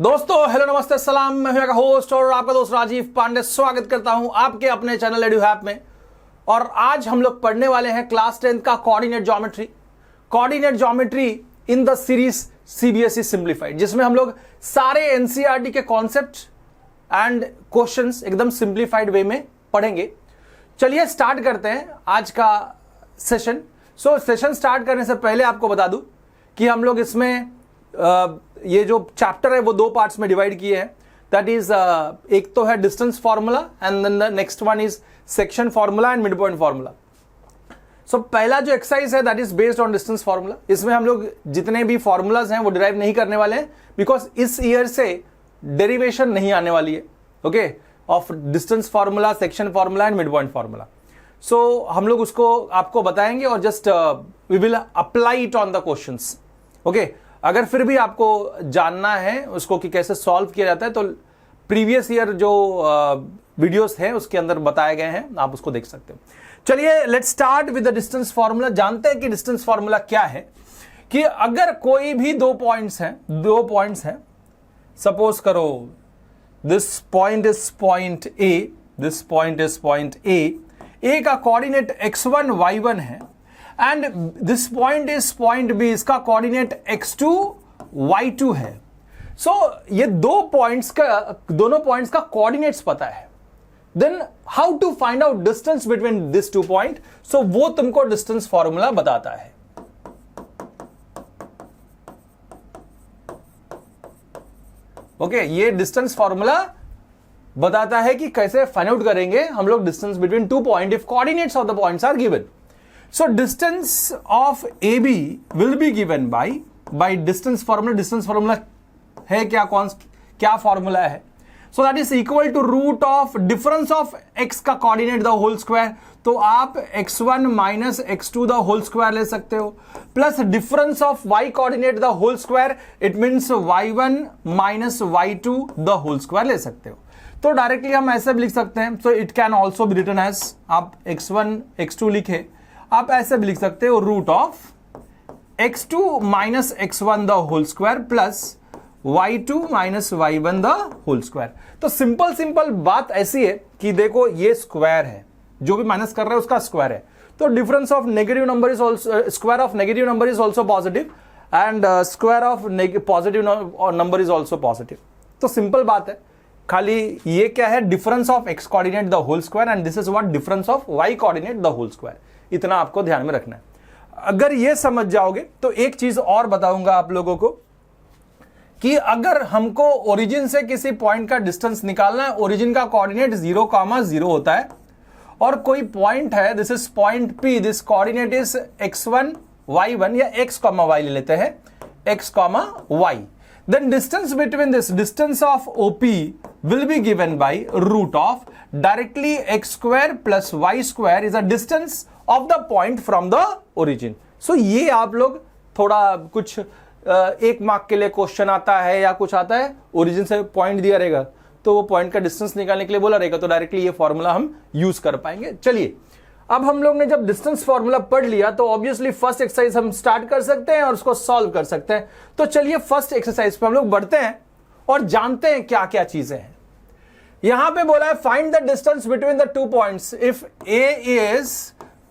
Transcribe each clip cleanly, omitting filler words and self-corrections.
दोस्तों हेलो नमस्ते सलाम, मैं हूं होस्ट और आपका दोस्त राजीव पांडे। स्वागत करता हूं आपके अपने चैनल एडुहैप में। और आज हम लोग पढ़ने वाले हैं क्लास 10 का coordinate geometry in the series CBSE simplified, जिसमें हम लोग सारे एनसीईआरटी के कॉन्सेप्ट एंड क्वेश्चंस एकदम सिंप्लीफाइड वे में पढ़ेंगे। चलिए स्टार्ट करते हैं आज का सेशन। सेशन स्टार्ट करने से पहले आपको बता दूं कि हम लोग इसमें ये जो चैप्टर है वो दो पार्ट्स में डिवाइड किए हैं। दैट इज एक तो है distance formula and then the next one is section formula and mid point formula. So पहला जो एक्सरसाइज है that is based on distance formula. इसमें हम लोग जितने भी फार्मूलाज हैं वो डिराइव नहीं करने वाले हैं, बिकॉज इस ईयर से डेरिवेशन नहीं आने वाली है, okay, of distance formula, section formula and mid point formula. So हम लोग उसको आपको बताएंगे और just we will apply it on the questions, okay. अगर फिर भी आपको जानना है उसको कि कैसे सॉल्व किया जाता है तो प्रीवियस ईयर जो वीडियोस हैं उसके अंदर बताए गए हैं, आप उसको देख सकते हो। चलिए let's start with the distance formula. जानते हैं कि डिस्टेंस फार्मूला क्या है। कि अगर कोई भी दो पॉइंट्स हैं, सपोज करो this point is point A, this point is point A का कोऑर्डिनेट x1 y1 है and this point is point B, इसका कोऑर्डिनेट x2 y2 है। सो ये दोनों पॉइंट्स का कोऑर्डिनेट्स पता है, then how to find out distance between this two point. So वो तुमको डिस्टेंस फॉर्मूला बताता है। ओके, ये डिस्टेंस फॉर्मूला बताता है कि कैसे फाइंड आउट करेंगे हम लोग distance between two point if coordinates of the points are given. So distance of AB will be given by distance formula। distance formula है क्या formula है? So that is equal to root of difference of x का coordinate the whole square। तो आप x1 minus x2 the whole square ले सकते हो, plus difference of y coordinate the whole square, it means y1 minus y2 the whole square ले सकते हो। तो डायरेक्टली हम ऐसे भी लिख सकते हैं। So it can also be written as, आप x1 x2 लिखे, आप ऐसे भी लिख सकते हो root of x2 minus x1 the whole square plus y2 minus y1 the whole square. तो सिंपल बात ऐसी है कि देखो ये स्क्वायर है, जो भी माइनस कर रहा है उसका स्क्वायर है, तो difference of negative number is also, square of negative number is also positive and square of positive number is also positive. तो सिंपल बात है, खाली ये क्या है, difference of x coordinate the whole square and this is what difference of y coordinate the whole square. इतना आपको ध्यान में रखना है। अगर ये समझ जाओगे तो एक चीज और बताऊंगा आप लोगों को कि अगर हमको ओरिजिन से किसी पॉइंट का डिस्टेंस निकालना है, ओरिजिन का कोऑर्डिनेट 0,0 होता है और कोई पॉइंट है, this is point P, this coordinate is x1 y1 या x, y ले लेते हैं, x, y। Then distance between this, distance of OP will be given by root of directly x square plus y square is a distance of the point from the origin। So ये आप लोग थोड़ा कुछ एक mark के लिए question आता है या कुछ आता है, ओरिजिन से पॉइंट दिया रहेगा तो वो पॉइंट का डिस्टेंस निकालने के लिए बोला रहेगा, तो डायरेक्टली ये फॉर्मूला हम यूज कर पाएंगे। चलिए अब हम लोग ने जब डिस्टेंस फार्मूला पढ़ लिया तो ऑब्वियसली फर्स्ट एक्सरसाइज हम स्टार्ट कर सकते हैं और उसको सॉल्व कर सकते हैं। तो चलिए फर्स्ट एक्सरसाइज पे हम लोग बढ़ते हैं और जानते हैं क्या क्या चीजें हैं। यहां पे बोला है find the distance between the two points if A is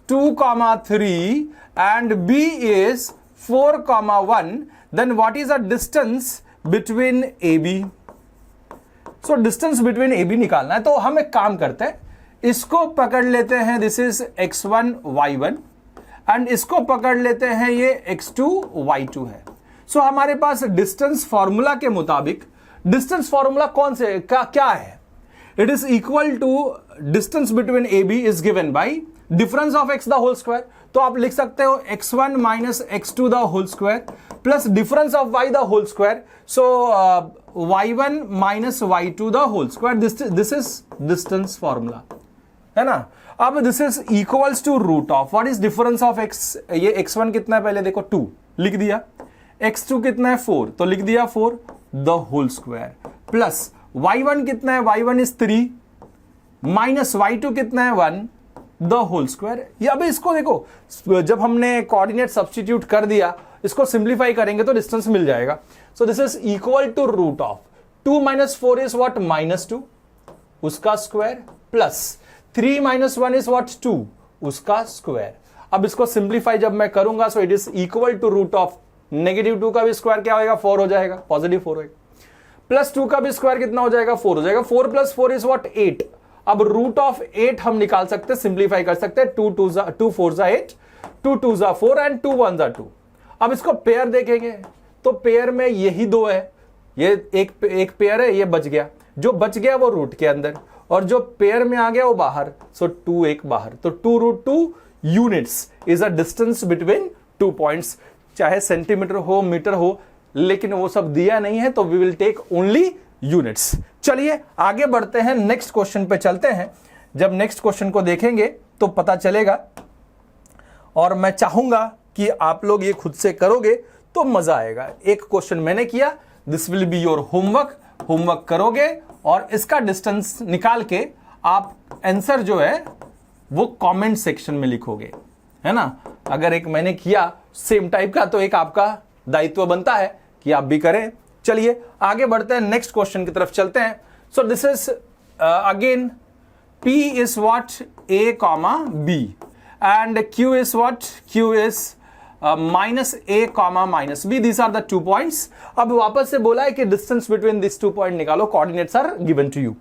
2,3 and B is 4,1 then what is the distance between A B. So distance between A B निकालना है, तो हम एक काम करते हैं, इसको पकड़ लेते हैं, this is x1 y1 and इसको पकड़ लेते हैं, ये x2 y2 है। सो हमारे पास डिस्टेंस फॉर्मूला के मुताबिक डिस्टेंस फॉर्मूला कौन से क्या है, it is equal to distance between A B is given by difference of x the whole square. तो आप लिख सकते हो x1 minus x2 the whole square plus difference of y the whole square, so y1 minus y2 the whole square. This is distance formula है ना। अब this is equals to root of what is difference of x, ये x1 कितना है पहले देखो 2 लिख दिया, x2 कितना है 4 तो लिख दिया 4 the whole square plus y1 कितना है, y1 इज 3 माइनस y2 कितना है 1 द होल स्क्वायर। ये अब इसको देखो, जब हमने कोऑर्डिनेट सब्स्टिट्यूट कर दिया, इसको सिंप्लीफाई करेंगे तो डिस्टेंस मिल जाएगा। So this is equal to root of 2 minus 4 is what -2 उसका square plus 3 minus 1 is what 2 उसका स्क्वायर। अब इसको सिंप्लीफाई जब मैं करूंगा so it is equal to root of -2 का भी स्क्वायर क्या होगा 4 हो जाएगा, पॉजिटिव 4 होगा, प्लस 2 का भी स्क्वायर कितना हो जाएगा 4 हो जाएगा, 4 प्लस 4 इज व्हाट 8। अब रूट ऑफ 8 हम निकाल सकते हैं, सिंप्लीफाई कर सकते हैं, 2 4 8, 2 2 4 एंड 2 1 2। अब इसको पेयर देखेंगे तो पेयर में यही दो है, ये एक पेयर है, ये बच गया, जो बच गया वो रूट के अंदर और जो पेयर में आ गया वो बाहर, सो 2 एक बाहर, तो 2√2 units is a distance between 2 points, चाहे सेंटीमीटर हो मीटर हो, लेकिन वो सब दिया नहीं है तो we will take only units. चलिए आगे बढ़ते हैं, नेक्स्ट क्वेश्चन पे चलते हैं। जब नेक्स्ट क्वेश्चन को देखेंगे तो पता चलेगा, और मैं चाहूंगा कि आप लोग ये खुद से करोगे तो मजा आएगा। एक क्वेश्चन मैंने किया, this will be your homework करोगे और इसका डिस्टेंस निकाल के आप आंसर जो है वो कमेंट सेक्शन में लिखोगे, है ना। अगर एक मैंने किया सेम टाइप का तो एक आपका दायित्व बनता है कि आप भी करें। चलिए आगे बढ़ते हैं, नेक्स्ट क्वेश्चन की तरफ चलते हैं। So this is again P is what A comma B and Q is what Q is minus A comma minus B. These are the 2 points. अब वापस से बोला है कि distance between these 2 point निकालो, coordinates are given to you.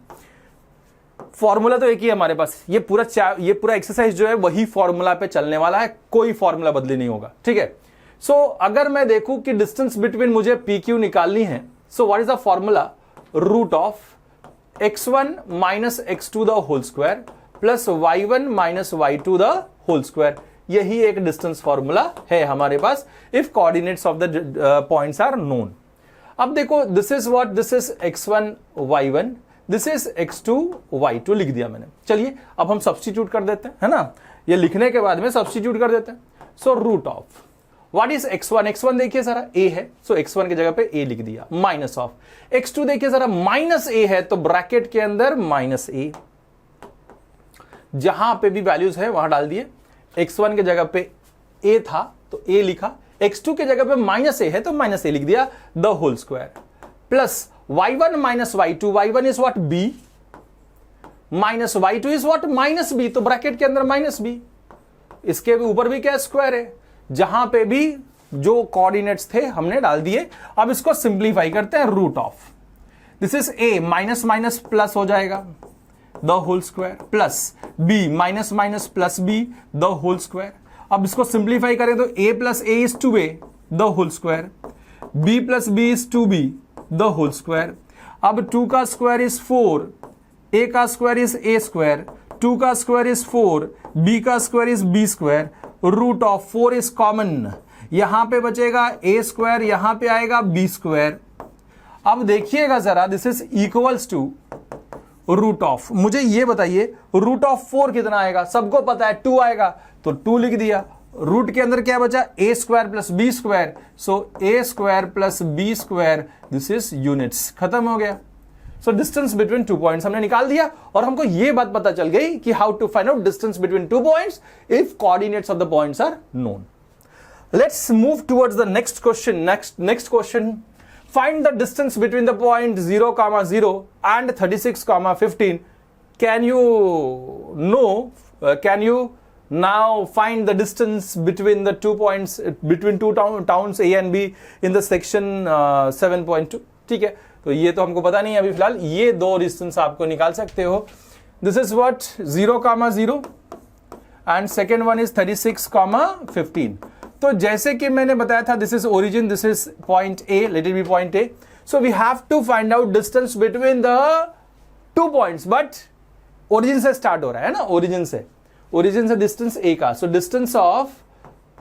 Formula तो एक ही है हमारे पास, ये पूरा एक्सरसाइज जो है वही फॉर्मूला पे चलने वाला है, कोई फॉर्मूला बदली नहीं होगा, ठीक है। सो अगर मैं देखूं कि डिस्टेंस बिटवीन मुझे PQ निकालनी है, so what is the formula, root of x1 minus x2 the whole square plus y1 minus y2 the whole square, यही एक डिस्टेंस फॉर्मूला है हमारे पास if coordinates of the points are known. अब देखो this is what, this is x1 y1, this is x2 y2 लिख दिया मैंने। चलिए अब हम सब्स्टिट्यूट कर देते हैं, है ना, ये लिखने के बाद में सब्स्टिट्यूट कर देते हैं। So root of what is x1 देखिए जरा a है, सो x1 की जगह पे a लिख दिया, माइनस ऑफ x2 देखिए जरा माइनस a है तो ब्रैकेट के अंदर माइनस a, जहां पे भी वैल्यूज है वहां डाल दिए। x1 की जगह पे a था तो a लिखा, x2 की जगह पे माइनस a है तो माइनस a लिख दिया, the whole square plus y1 minus y2, y1 is what b minus y2 is what minus b, तो ब्रैकेट के अंदर माइनस b, इसके ऊपर भी क्या स्क्वायर है, जहां पे भी जो कोऑर्डिनेट्स थे हमने डाल दिए। अब इसको सिंप्लीफाई करते हैं, root of this is a minus minus plus हो जाएगा the whole square plus b minus minus plus b the whole square. अब इसको सिंप्लीफाई करें तो a plus a is 2a the whole square, b plus b is 2b the whole square. अब 2 का square is 4, a का square is a square, 2 का square is 4, b का square is b square, root of 4 is common, यहां पे बचेगा a square, यहां पे आएगा b स्क्वायर। अब देखिएगा जरा, this is equals to root of, मुझे ये बताइए रूट ऑफ 4 कितना आएगा, सबको पता है 2 आएगा तो 2 लिख दिया, रूट के अंदर क्या बचा a square plus b square, so a square plus b square, this is units, खत्म हो गया। सो डिस्टेंस बिटवीन 2 पॉइंट्स हमने निकाल दिया और हमको यह बात पता चल गई कि how to find out distance between 2 points if coordinates of the points are known. Let's move towards the next question. Next question, find the distance between the point 0, 0 and 36, 15। Can you now find the distance between the 2 points, between two towns A and B in the section 7.2। ठीक है, तो ये तो हमको पता नहीं है अभी फिलहाल, ये दो डिस्टेंस आपको निकाल सकते हो। This is what 0, 0 and second one is 36, 15। तो जैसे कि मैंने बताया था, this is origin, this is point A, let it be point A। So we have to find out distance between the 2 points, but origin से start हो रहा है ना, ओरिजिन से डिस्टेंस A का, सो डिस्टेंस ऑफ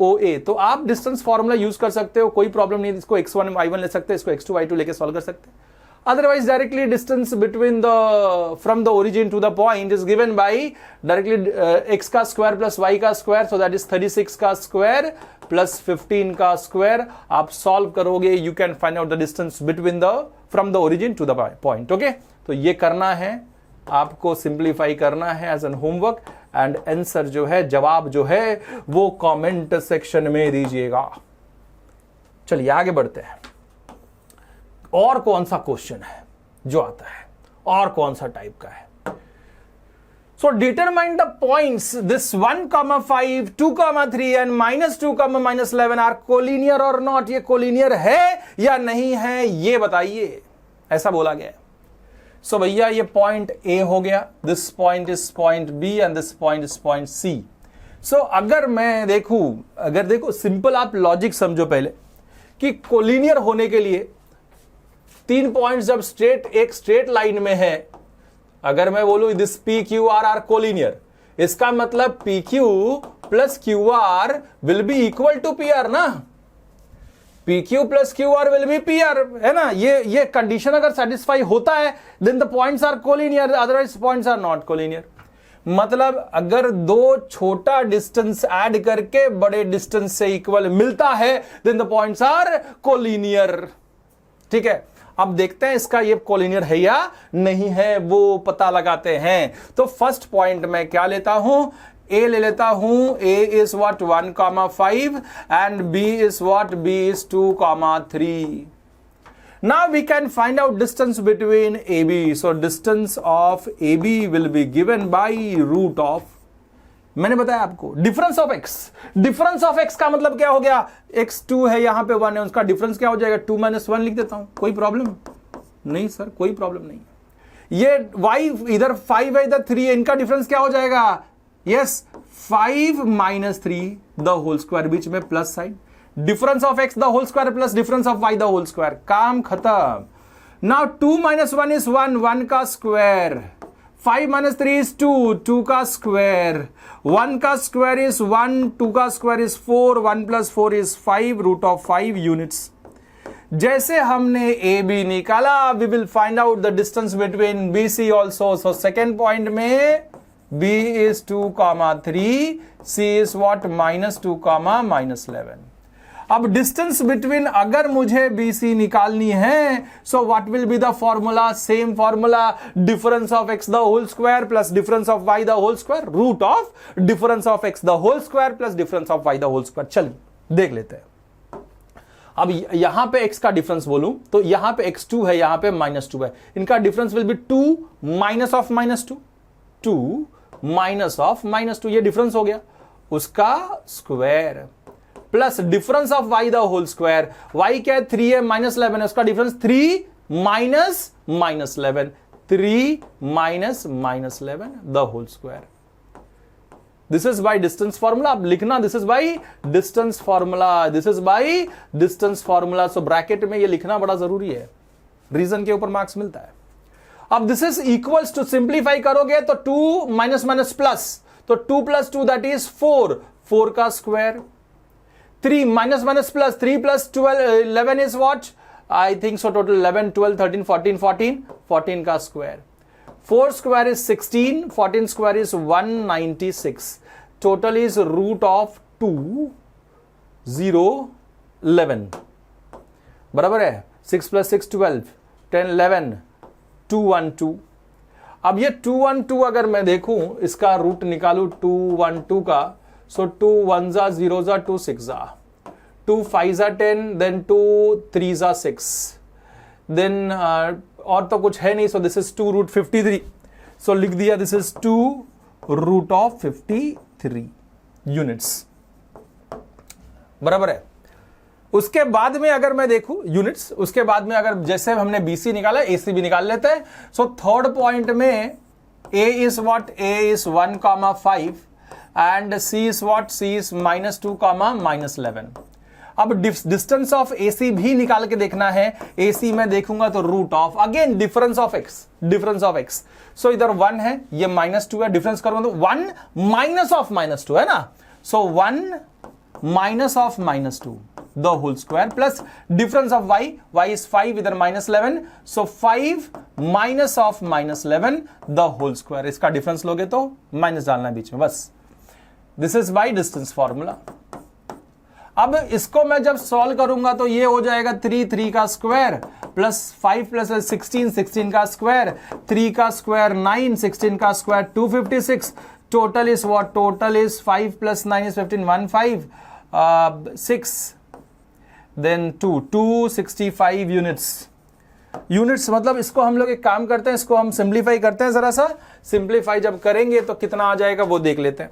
OA। तो आप distance formula use कर सकते हो, कोई प्रॉब्लम नहीं, इसको x1 y1 ले सकते हैं, इसको x2 y2 लेके सॉल्व कर सकते हैं। Otherwise directly distance between from the origin to the point is given by directly x का स्क्वायर प्लस y का स्क्वायर, सो दैट इज 36 का स्क्वायर प्लस 15 का स्क्वायर। आप सॉल्व करोगे, you can find out the distance between from the origin to the point. Okay, तो ये करना है आपको, सिंप्लीफाई करना है as an homework, and answer जो है, जवाब जो है वो कमेंट सेक्शन में दीजिएगा। चलिए आगे बढ़ते हैं, और कौन सा क्वेश्चन है। जो आता है, और कौन सा टाइप का है। So determine the points this 1, 5, 2, 3 and -2, -11 are collinear or not। ये collinear है या नहीं है ये बताइए, ऐसा बोला गया है। सो भैया ये पॉइंट ए हो गया, this point is point B and this point is point C. So अगर मैं देखो सिंपल आप लॉजिक समझो पहले कि कोलिनियर होने के लिए 3 पॉइंट्स जब एक स्ट्रेट लाइन में है, अगर मैं बोलूं this P Q R are collinear, इसका मतलब P Q plus Q R will be equal to P R ना, P Q plus Q R will be P R, है ना। ये कंडीशन अगर सेटिस्फाई होता है then the points are collinear, otherwise points are not collinear. मतलब अगर दो छोटा डिस्टेंस ऐड करके बड़े डिस्टेंस से इक्वल मिलता है then the points are collinear. ठीक है, अब देखते हैं इसका ये कोलिनियर है या नहीं है, वो पता लगाते हैं। तो फर्स्ट पॉइंट में क्या लेता हूं, ए ले लेता हूं, A is what 1, 5 and B is what, B is 2, 3। Now we can find out distance between AB. So distance of AB will be given by root of, मैंने बताया आपको difference of x। Difference of x का मतलब क्या हो गया, x2 है यहां पे 1 है, उसका डिफरेंस क्या हो जाएगा 2 - 1 लिख देता हूं, कोई प्रॉब्लम नहीं सर, कोई प्रॉब्लम नहीं। ये y इधर 5 है इधर 3 है, इनका डिफरेंस क्या हो जाएगा, यस 5 - 3 द होल स्क्वायर, बीच में plus sign, difference of x the whole square plus difference of y the whole square, काम खत्म। नाउ 2 - 1 इज 1, 1 का स्क्वायर, 5 - 3 इज 2, 2 का स्क्वायर, 1 का स्क्वायर इज 1, 2 का square is 4, 1 + 4 is 5, root of 5 units. जैसे हमने ए बी निकाला, we will find out the distance between B C also. So second point में b is 2, 3, c is what -2, -11। अब distance between अगर मुझे B C निकालनी है, so what will be the formula, same formula, difference of x the whole square plus difference of y the whole square, root of difference of x the whole square plus difference of y the whole square. चलिए देख लेते हैं। अब यहां पे x का difference बोलूं तो यहां पे x2 है, यहां पे -2 है, इनका difference will be 2 minus of -2, 2 minus of -2, ये डिफरेंस हो गया, उसका square plus difference of y the whole square, y क्या है 3 है, -11 है, उसका difference 3 minus -11, 3 minus -11 the whole square. This is by distance formula. अब लिखना this is by distance formula, this is by distance formula. So bracket में ये लिखना बड़ा जरूरी है, रीजन के ऊपर मार्क्स मिलता है। अब this is equals to, simplify करोगे तो 2 माइनस प्लस, तो 2 + 2 दैट इज 4, 4 का square, 3 minus plus, 3 + 12 11 is what, I think so total 11 12 13 14 14 14 का square, 4 square is 16, 14 square is 196, total is root of 2 0 11, बराबर है 6 + 6 12 10 11 212। अब ये 212 अगर मैं देखूं इसका रूट निकालूं 212 का, सो 2 1 जा 0 जा 2 6 जा, 2 5 जा 10, देन 2 3 जा 6, देन और तो कुछ है नहीं, so this is 2 root 53। So लिख दिया this is 2 root of 53 units, बराबर है। उसके बाद में अगर मैं देखूं यूनिट्स, उसके बाद में अगर जैसे हमने बीसी निकाला एसी भी निकाल लेते हैं। सो थर्ड पॉइंट में A is what, A is 1, 5 and C is what, C is -2, -11। अब डिस्टेंस ऑफ एसी भी निकाल के देखना है। एसी में देखूंगा तो root of again difference of x, difference of X. So इधर 1 है, ये -2 है, डिफरेंस करूंगा तो 1 माइनस ऑफ -2 है ना, so 1 minus of -2 the whole square plus difference of y, y is 5, इधर -11, so 5 minus of -11 the whole square. इसका डिफरेंस लोगे तो माइनस डालना है बीच में, बस। This is by distance formula. अब इसको मैं जब सॉल्व करूंगा तो ये हो जाएगा 3 का स्क्वायर प्लस 5 + 16 16 का स्क्वायर, 3 का स्क्वायर 9, 16 का square 256, total is what, total is 5 + 9 is 15, 1 5 6 then 2 265 units, units मतलब इसको हम लोग एक काम करते हैं, इसको हम सिंप्लीफाई करते हैं जरा सा। सिंप्लीफाई जब करेंगे तो कितना आ जाएगा वो देख लेते हैं।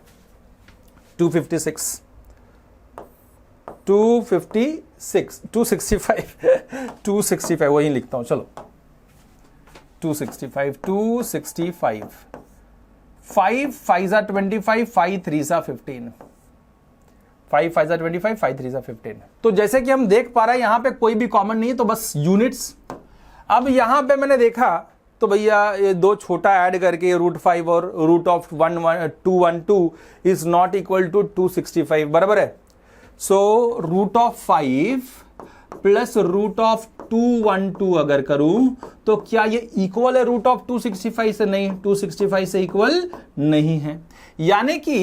265 265 वही लिखता हूं, चलो 265 5 5 25 5 3 15 5 5 25 5 3 15। तो जैसे कि हम देख पा रहे हैं यहां पे कोई भी कॉमन नहीं है, तो बस यूनिट्स। अब यहां पे मैंने देखा तो भैया ये दो छोटा ऐड करके √5 और √212 इज नॉट इक्वल टू 265, बराबर है। सो √5 प्लस √212 अगर करूं तो क्या ये इक्वल है √265 से? नहीं, 265 से इक्वल नहीं है। यानी कि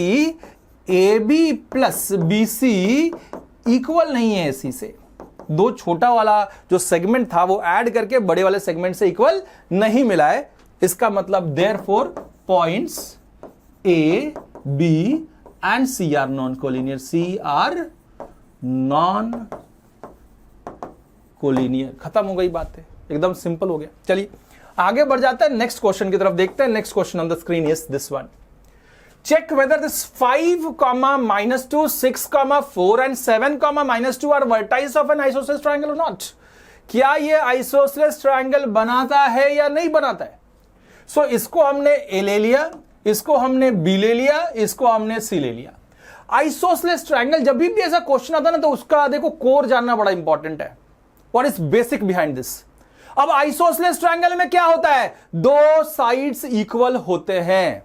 AB प्लस BC इक्वल नहीं है AC से। दो छोटा वाला जो सेगमेंट था वो ऐड करके बड़े वाले सेगमेंट से इक्वल नहीं मिला है। इसका मतलब therefore points A, B and C are non collinear. C are non collinear. खत्म हो गई बात है, एकदम सिंपल हो गया। चलिए आगे बढ़ जाते हैं, नेक्स्ट क्वेश्चन की तरफ देखते हैं। Next question on the screen is this one. Check whether this 5, -2, 6, 4 and 7, -2 are vertices of an isosceles triangle or not? क्या ये isosceles triangle बनाता है या नहीं बनाता है? So इसको हमने A ले लिया, इसको हमने B ले लिया, इसको हमने C ले लिया। Isosceles triangle जब भी ऐसा क्वेश्चन आता है ना तो उसका देखो कोर जानना बड़ा इंपॉर्टेंट है। What is basic behind this? अब isosceles triangle में क्या होता है? दो साइड्स इक्वल होते हैं,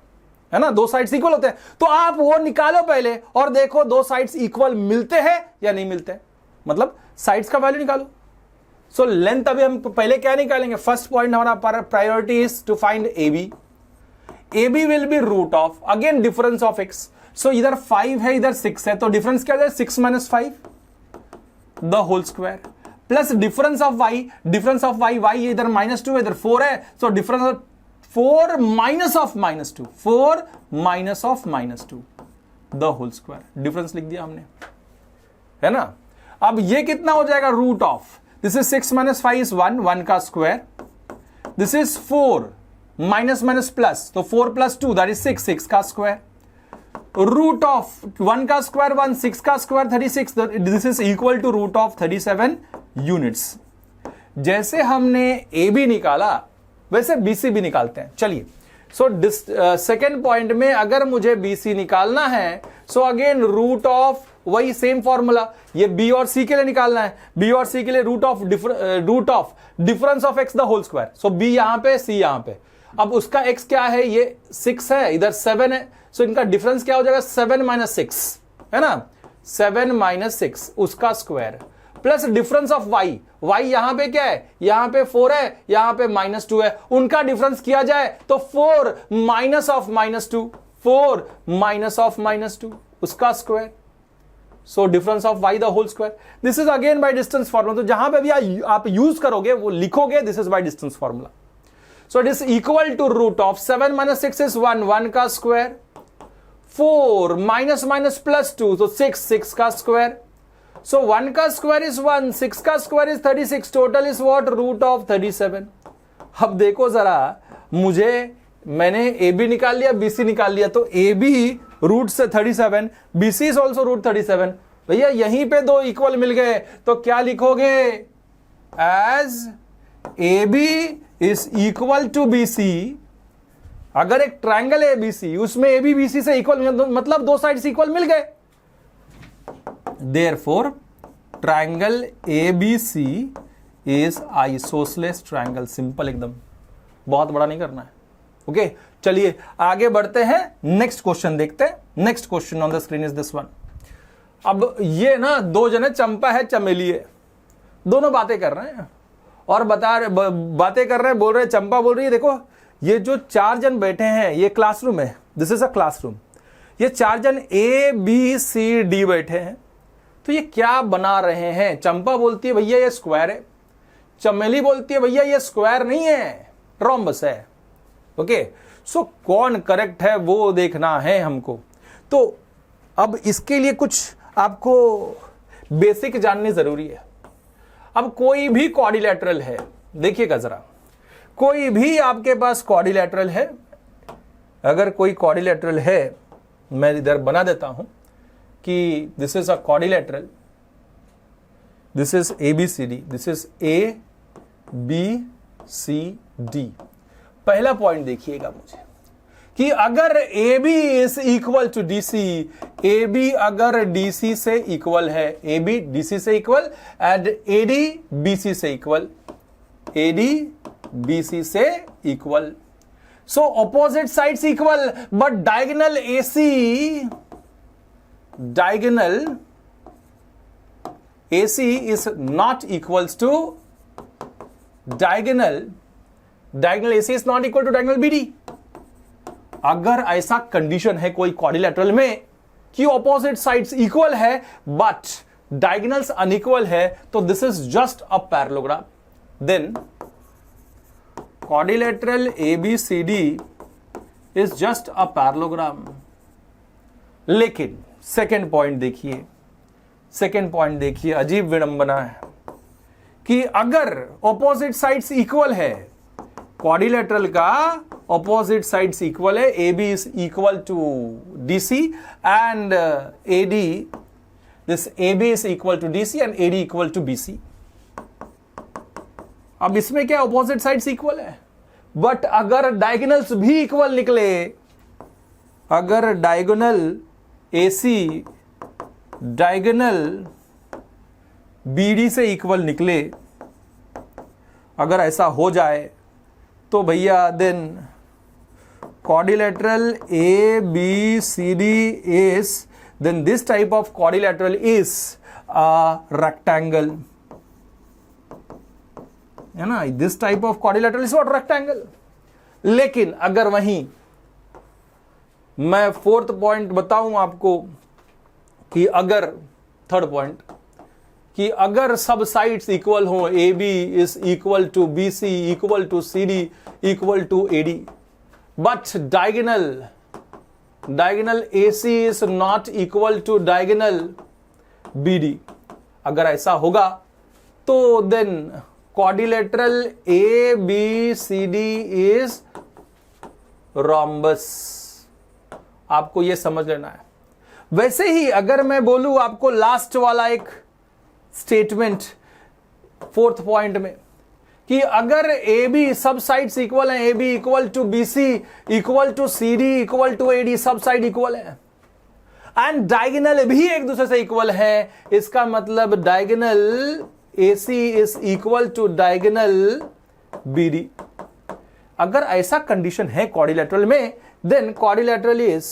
है ना, दो साइड्स इक्वल होते हैं। तो आप वो निकालो पहले और देखो दो साइड्स इक्वल मिलते हैं या नहीं मिलते हैं, मतलब साइड्स का वैल्यू निकालो। सो लेंथ अभी हम पहले क्या निकालेंगे? फर्स्ट पॉइंट हमारा priority is to find AB। AB will be root of, again difference of x। सो इधर 5 है, इधर 6 है, तो डिफरेंस क्या है? 6 - 5 the whole square plus difference of y। Difference of y, y इधर -2 है, इधर 4 है, so difference of 4 minus of -2, 4 minus of -2 the whole square. Difference लिख दिया हमने, है ना। अब ये कितना हो जाएगा? Root of, this is 6 - 5 is 1 का square, this is 4 minus minus plus, तो 4 + 2 दैट इज 6 का स्क्वायर। रूट ऑफ 1 का स्क्वायर 1, 6 का square 36, this is equal to root of 37 units. जैसे हमने AB निकाला वैसे BC भी निकालते हैं। चलिए, सो सेकेंड पॉइंट में अगर मुझे BC निकालना है, सो अगेन रूट ऑफ, वही सेम फॉर्मूला, ये B और C के लिए निकालना है। B और C के लिए root of difference of x the whole square. So B यहां पे, C यहां पे। अब उसका x क्या है? ये 6 है, इधर 7 है, सो इनका डिफरेंस क्या हो जाएगा? 7 - 6, है ना, 7 - 6 उसका square plus difference of y। y यहां पे क्या है? यहां पे 4 है, यहां पे -2 है, उनका डिफरेंस किया जाए तो 4 माइनस ऑफ -2, 4 माइनस ऑफ -2 उसका square. So difference of y the whole square. This is again by distance formula. तो जहां पे भी आप यूज करोगे वो लिखोगे, this is by distance formula. So it is equal to root of 7 - 6 is 1 का स्क्वायर, 4 माइनस +2 तो 6 का स्क्वायर। So 1 का स्क्वायर इज 1, 6 का square is 36, total is what? Root of 37। अब देखो जरा, मैंने AB निकाल लिया, BC निकाल लिया, तो AB रूट से 37, BC इज ऑल्सो रूट 37। भैया यहीं पे दो इक्वल मिल गए, तो क्या लिखोगे? As AB is equal to BC। अगर एक ट्रायंगल है ABC, उसमें AB BC से इक्वल, मतलब दो साइड इक्वल मिल गए। Therefore, triangle ABC is isosceles triangle। Simple एकदम, बहुत बड़ा नहीं करना है। ओके, चलिए आगे बढ़ते हैं, नेक्स्ट क्वेश्चन देखते हैं। Next question on the screen is this one. अब ये ना दो जने, चंपा है चमेली है, दोनों बातें कर रहे हैं और बातें कर रहे हैं, बोल रहे हैं, चंपा बोल रही है देखो ये जो 4 जन बैठे हैं ये क्लासरूम है, दिस इज अ क्लासरूम। ये 4 जन A B C D बैठे हैं, तो ये क्या बना रहे हैं? चंपा बोलती है भैया ये स्क्वायर है, चमेली बोलती है भैया ये स्क्वायर नहीं है, रोम्बस है। ओके, सो कौन करेक्ट है वो देखना है हमको। तो अब इसके लिए कुछ आपको बेसिक जाननी जरूरी है। अब कोई भी क्वाड्रिलेटरल है, देखिएगा जरा, कोई भी आपके पास क्वाड्रिलेटरल है, अगर कोई क्वाड्रिलेटरल है, मैं इधर बना देता हूं कि this is a quadrilateral, this is ABCD, this is ABCD। पहला पॉइंट देखिएगा मुझे कि अगर AB is equal to DC, AB अगर DC से इक्वल है, AB DC से इक्वल एंड AD BC से इक्वल, AD BC से equal, so opposite sides equal, but diagonal AC is not equals to diagonal AC is not equal to diagonal BD। अगर ऐसा condition है कोई quadrilateral में कि opposite sides equal है but diagonals unequal है, तो this is just a parallelogram. Then quadrilateral ABCD is just a parallelogram. लेकिन सेकेंड पॉइंट देखिए, अजीब विडंबना है कि अगर ऑपोजिट साइड्स इक्वल है, क्वाड्रिलेटरल का ऑपोजिट साइड्स इक्वल है, AB is equal to DC and AD, this AB is equal to DC and AD equal to BC। अब इसमें क्या ऑपोजिट साइड्स इक्वल है, बट अगर डायगोनल्स भी इक्वल निकले, अगर डायगोनल AC डायगोनल BD से इक्वल निकले, अगर ऐसा हो जाए तो भैया then quadrilateral ABCD is, then this type of quadrilateral is a rectangle, है ना, this type of quadrilateral is what, rectangle। लेकिन अगर वहीं मैं फोर्थ पॉइंट बताऊं आपको कि अगर थर्ड पॉइंट कि अगर सब साइड्स इक्वल हो, AB is equal to BC equal to CD equal to AD, but diagonal AC is not equal to diagonal BD, अगर ऐसा होगा तो then quadrilateral ABCD is rhombus. आपको यह समझ लेना है। वैसे ही अगर मैं बोलूं आपको लास्ट वाला एक स्टेटमेंट फोर्थ पॉइंट में कि अगर AB सब साइड्स इक्वल हैं, AB equal to BC equal to CD equal to AD, सब साइड इक्वल है एंड डायगोनल भी एक दूसरे से इक्वल है, इसका मतलब diagonal AC is equal to diagonal BD। अगर ऐसा कंडीशन है क्वाड्रिलेटरल में, then quadrilateral is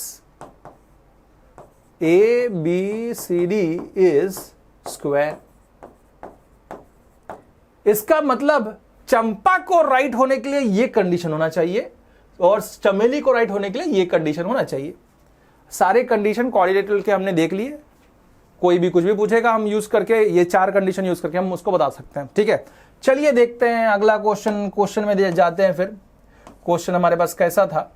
ABCD is square. इसका मतलब चंपा को राइट होने के लिए यह कंडीशन होना चाहिए और चमेली को राइट होने के लिए यह कंडीशन होना चाहिए। सारे कंडीशन क्वाड्रिलेटरल के हमने देख लिए, कोई भी कुछ भी पूछेगा हम यूज करके, ये चार कंडीशन यूज करके हम उसको बता सकते हैं। ठीक है, चलिए देखते हैं अगला क्वेश्चन में जाते हैं। फिर क्वेश्चन हमारे पास कैसा था?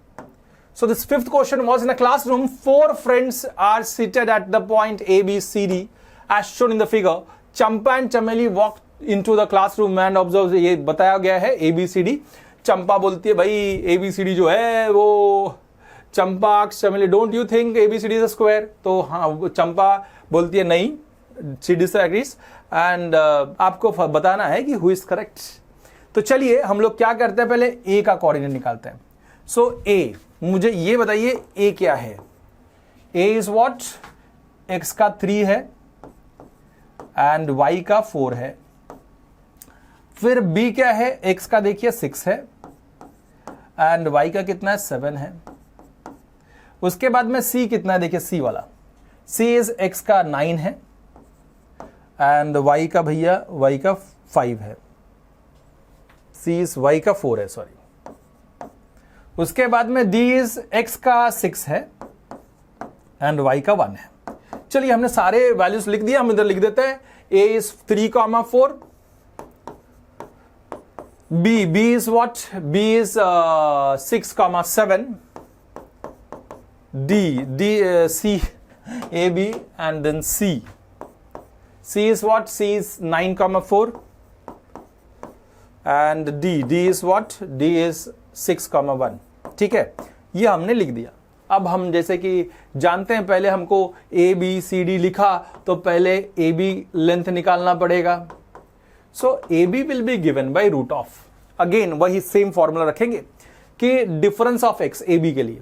So this fifth question was, in a classroom, 4 friends are seated at the point ABCD as shown in the figure. Champa and Chameli walked into the classroom and observed, ये बताया गया है ABCD। चंपा बोलती है भाई ABCD जो है वो, चंपा चमेली don't you think ABCD is a square? तो हाँ, चंपा बोलती है नहीं, she disagrees and आपको बताना है कि who is correct। तो चलिए हम लोग क्या करते हैं, पहले A का कोऑर्डिनेट निकालते हैं। सो A, मुझे ये बताइए A क्या है? A is what? X का 3 है एंड Y का 4 है। फिर B क्या है? X का देखिए 6 है एंड Y का कितना है? 7 है। उसके बाद में C कितना है? देखिए C वाला, C इज X का 9 है एंड Y का भैया Y का 5 है। C इज Y का 4 है, सॉरी। उसके बाद में D इज X का 6 है एंड Y का 1 है। चलिए हमने सारे वैल्यूज लिख दिए, हम इधर लिख देते हैं। A is 3,4, B is what? B इज 6,7, C A B and then C is what? C is 9,4, and D is what, D is 6,1, ठीक है, ये हमने लिख दिया। अब हम जैसे कि जानते हैं, पहले हमको ए बी सी डी लिखा तो पहले ए बी लेंथ निकालना पड़ेगा। So A B will be given by root of, again वही सेम फॉर्मूला रखेंगे कि difference of x A B के लिए।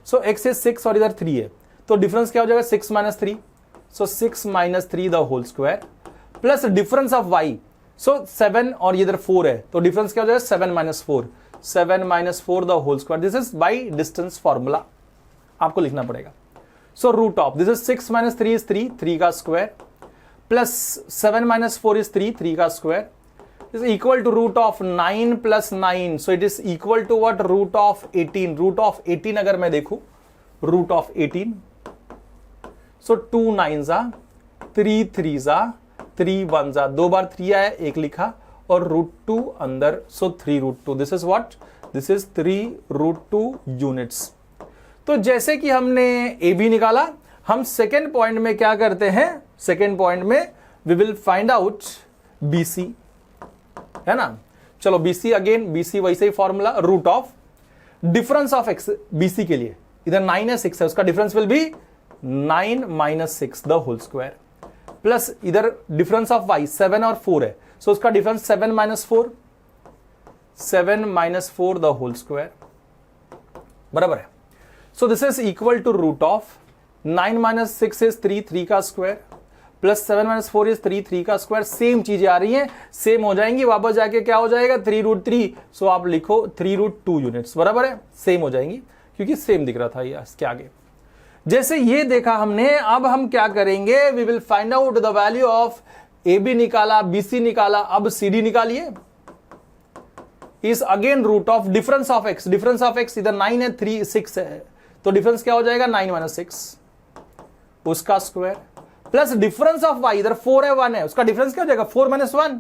सो एक्स इज 6 और इधर 3 है, तो डिफरेंस क्या हो जाएगा 6 - 3, so 6 - 3 the whole square, plus difference of Y, so 7 और इधर 4 है, तो डिफरेंस क्या हो जाएगा 7 - 4, 7 - 4 the whole square. This is by distance formula, आपको लिखना पड़ेगा। So root of this is 6 - 3 is 3, 3 का स्क्वायर, प्लस 7 - 4 इज 3, 3 का square, is equal to root of 9 plus 9, so it is equal to what, root of 18, root of 18 अगर मैं देखूं, root of 18, so 2 9s are 3 3s are 3 1s are, 2 बार 3 आया, 1 लिखा और √2 अंदर, so 3 √2, this is what, this is 3 √2 units। तो जैसे कि हमने ए बी निकाला, हम सेकेंड पॉइंट में क्या करते हैं, सेकेंड पॉइंट में we will find out B C, है ना। चलो बीसी, अगेन बीसी वैसे ही formula, root of difference of x BC के लिए, इधर 9 है 6 है, उसका difference will be 9 - 6 the whole square, plus इधर डिफरेंस ऑफ वाई 7 और 4 है, सो उसका डिफरेंस 7 - 4, 7 - 4 द होल स्क्वायर, बराबर है। So this is equal to root of 9 - 6 is 3, 3 का स्क्वायर, प्लस 7 - 4 इज 3, 3 का स्क्वायर, सेम चीजें आ रही हैं, सेम हो जाएंगी, वापस जाके क्या हो जाएगा 3 √3, सो आप लिखो 3 √2 यूनिट्स, बराबर है, सेम हो जाएंगी क्योंकि सेम दिख रहा था ये इसके आगे। जैसे ये देखा हमने, अब हम क्या करेंगे, we will find out the value of A B निकाला, बी सी निकाला, अब सी डी निकालिए, is again root of difference of x, difference of x इधर 9 है 3 6 है, तो डिफरेंस क्या हो जाएगा 9 - 6 उसका square, plus difference of y, इधर 4 है 1 है, उसका डिफरेंस क्या हो जाएगा 4 - 1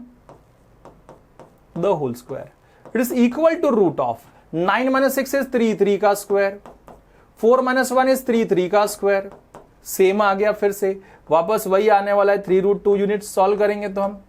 the whole square, it is equal to root of 9 - 6 is 3, 3 का स्क्वायर, 4 - 1 इज 3, 3 का स्क्वायर, सेम आ गया, फिर से वापस वही आने वाला है 3 √2 यूनिट। सॉल्व करेंगे तो हम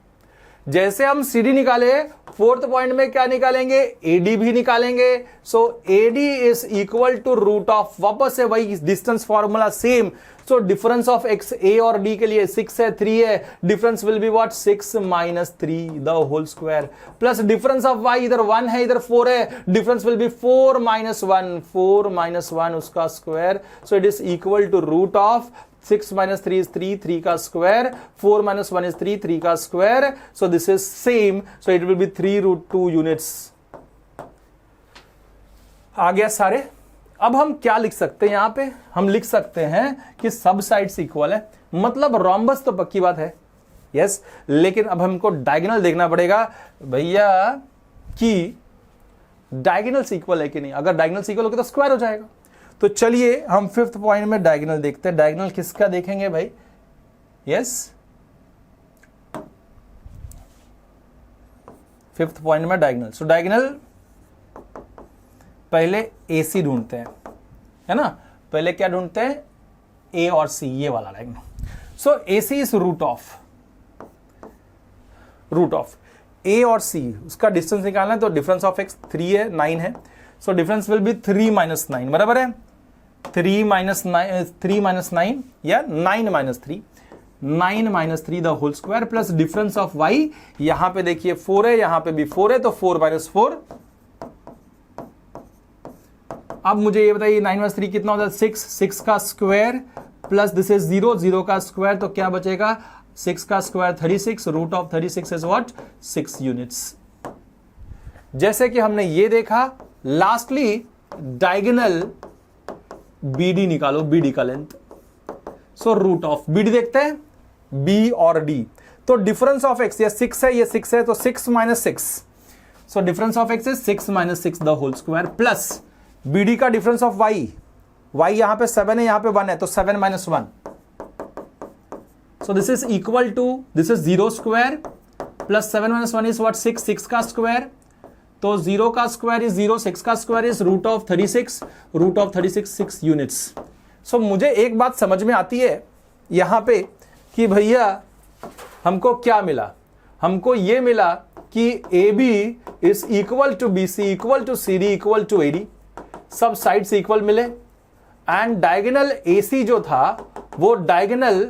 जैसे हम सी डी निकाले, फोर्थ पॉइंट में क्या निकालेंगे, ए डी भी निकालेंगे। So A D is equal to root of, वापस से वही distance formula same, so difference of x A और डी के लिए 6 है 3 है, difference will be what 6 - 3 the whole square, plus difference of y, इधर 1 है इधर 4 है, डिफरेंस विल बी 4 - 1, 4 - 1 उसका square, so it is equal to root of 6 - 3 is 3, 3 का स्क्वायर, 4 - 1 is 3, 3 का square, so this is same, so it will be 3 √2 units। आ गया सारे। अब हम क्या लिख सकते हैं, यहां पे हम लिख सकते हैं कि सब साइड्स इक्वल है, मतलब रोम्बस तो पक्की बात है, यस, लेकिन अब हमको डायगोनल देखना पड़ेगा भैया कि डायगोनल्स इक्वल है कि नहीं। अगर डायगोनल्स इक्वल हो तो स्क्वायर हो जाएगा। तो चलिए हम फिफ्थ पॉइंट में डायगोनल देखते हैं। डायगोनल किसका देखेंगे भाई, यस, फिफ्थ पॉइंट में डायगोनल। सो डायगोनल पहले ए सी ढूंढते हैं, है ना, पहले क्या ढूंढते हैं, ए और सी, ये वाला diagonal. So A C is root of A और सी, उसका डिस्टेंस निकालना है, तो डिफरेंस ऑफ एक्स 3 है 9 है, सो डिफरेंस विल बी 3 - 9, बराबर है, 3 - 9 या 9 - 3, 9 - 3 the whole square, plus difference of y, यहां पे देखिए 4 है, यहां पे भी 4 है, तो 4 - 4। अब मुझे ये बताइए 9 - 3 कितना होता है, 6, 6 का स्क्वायर, प्लस दिस इज 0, 0 का स्क्वायर, तो क्या बचेगा 6 का square 36, root of 36 is what 6 units. जैसे कि हमने ये देखा, लास्टली डायगोनल बीडी निकालो, बीडी का length. So root of BD देखते हैं, बी और डी, तो डिफरेंस ऑफ एक्स, ये 6 है ये 6 है, तो 6 - 6, so difference of x is 6 - 6 the whole square, plus BD का डिफरेंस ऑफ वाई, वाई यहां पे 7 है यहां पे 1 है, तो 7 - 1, so this is equal to, this is 0 square plus 7 - 1 is what 6, 6 का स्क्वायर, तो 0 का स्क्वायर इज 0, 6 का square is root of 36, root of 36 6 units. So मुझे एक बात समझ में आती है यहां पे कि भैया हमको क्या मिला, हमको ये मिला कि A B is equal to B C equal to C D equal to A D, सब साइड्स इक्वल मिले, एंड डायगोनल ए सी जो था वो डायगोनल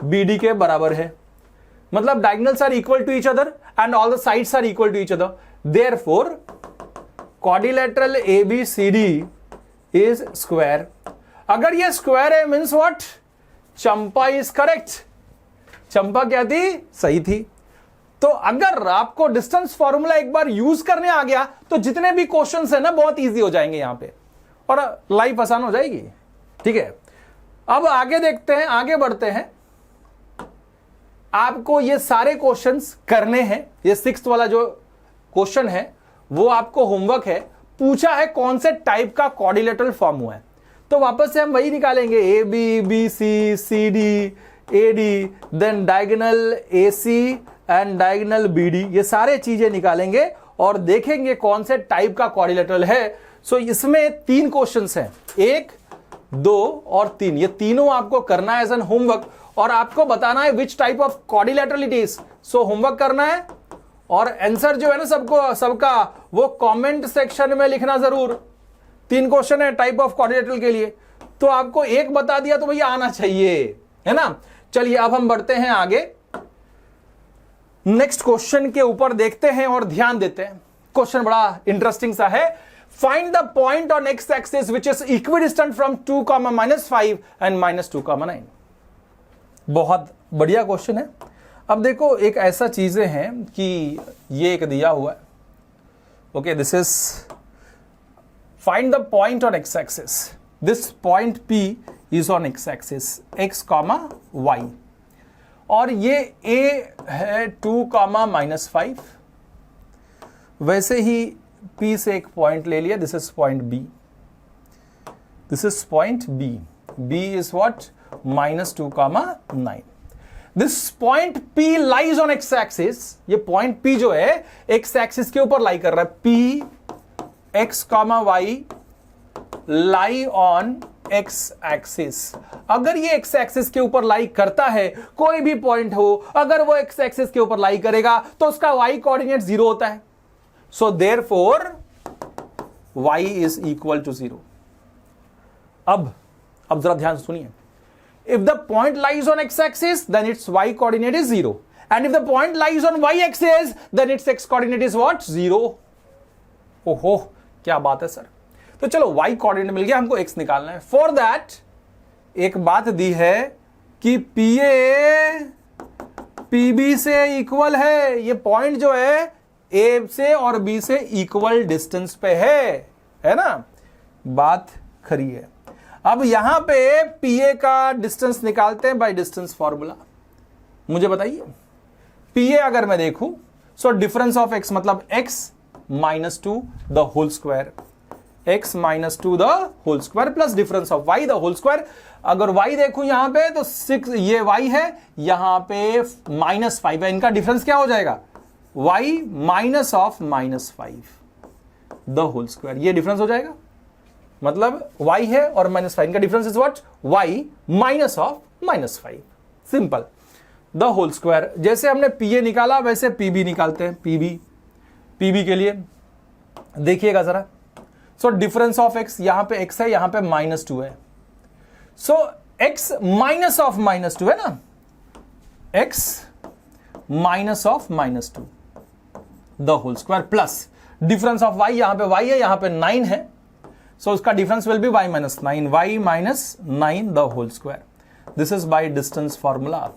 बी डी के बराबर है, मतलब diagonals are equal to each other and all the sides are equal to each other, therefore quadrilateral A B C D is square. अगर ये स्क्वायर है means what, Champa is correct, Champa क्या थी, सही थी। तो अगर आपको डिस्टेंस फॉर्मूला एक बार यूज करने आ गया तो जितने भी क्वेश्चंस है ना बहुत इजी हो जाएंगे यहां पे और लाइफ आसान हो जाएगी। ठीक है, अब आगे देखते हैं, आगे बढ़ते हैं। आपको ये सारे क्वेश्चंस करने हैं। ये 6th वाला जो क्वेश्चन है वो आपको होमवर्क है, पूछा है कौन से टाइप का क्वाड्रिलेटरल फॉर्म हुआ है, तो वापस से हम वही निकालेंगे, A B, B C, C D, A D, then diagonal A C and diagonal B D, ये सारे चीजें निकालेंगे और देखेंगे कौन से टाइप का क्वाड्रिलेटरल है। सो इसमें 3 क्वेश्चंस हैं, 1, 2 और 3, ये तीनों आपको करना है एज एन होमवर्क और आपको बताना है which type of quadrilateral it is. So homework करना है और आंसर जो है ना सबका वो कमेंट सेक्शन में लिखना जरूर। 3 क्वेश्चन है टाइप ऑफ क्वाड्रिलेटरल के लिए, तो आपको एक बता दिया तो भैया आना चाहिए, है ना। चलिए अब हम बढ़ते हैं आगे, नेक्स्ट क्वेश्चन के ऊपर देखते हैं और ध्यान देते हैं। क्वेश्चन बड़ा इंटरेस्टिंग सा है। Find the point on x axis which is equidistant from 2, -5 and -2, 9। बहुत बढ़िया क्वेश्चन है। अब देखो एक ऐसा चीजें हैं कि ये एक दिया हुआ है, okay, this is find the point on x axis, this point P is on x axis x, y, और ये A है 2, -5। वैसे ही P से एक पॉइंट ले लिया, this is point B, this is point B, B is what, -2, 9। This point P lies on x axis, ये point P जो है एक्स एक्सिस के ऊपर लाई कर रहा है, P x, y lie on x axis. अगर ये एक्स एक्सिस के ऊपर लाई करता है, कोई भी पॉइंट हो, अगर वो एक्स एक्सिस के ऊपर लाई करेगा तो उसका y कोऑर्डिनेट 0 होता है। So therefore y is equal to 0। अब जरा ध्यान से सुनिए, if the point lies on x axis then its y coordinate is 0, and if the point lies on y axis then its x coordinate is what, 0। ओहो क्या बात है sir. तो चलो y कोऑर्डिनेट मिल गया, हमको x निकालना है। फॉर दैट एक बात दी है कि PA PB से इक्वल है, ये पॉइंट जो है A से और B से इक्वल डिस्टेंस पे है ना, बात खरी है। अब यहां पे PA का डिस्टेंस निकालते हैं बाय डिस्टेंस फॉर्मूला। मुझे बताइए PA अगर मैं देखूं, सो डिफरेंस ऑफ x मतलब x -2 the whole square, x -2 the whole square plus difference of y the whole square. अगर y देखूं यहां पे तो 6, ये y है, यहां पे -5 है, इनका डिफरेंस क्या हो जाएगा, y -5 द होल स्क्वायर, ये डिफरेंस हो जाएगा। मतलब y है और -5, इनका difference is what, y -5, simple, the whole square. जैसे हमने PA निकाला वैसे PB निकालते हैं। PB के लिए देखिएगा जरा, सो डिफरेंस ऑफ x, यहां पे x है, यहां पे -2 है, सो x -2 है ना, x -2 the whole square plus difference of y, यहां पे y है, यहां पे 9 है, सो उसका difference will be y -9 the whole square. This is by distance formula.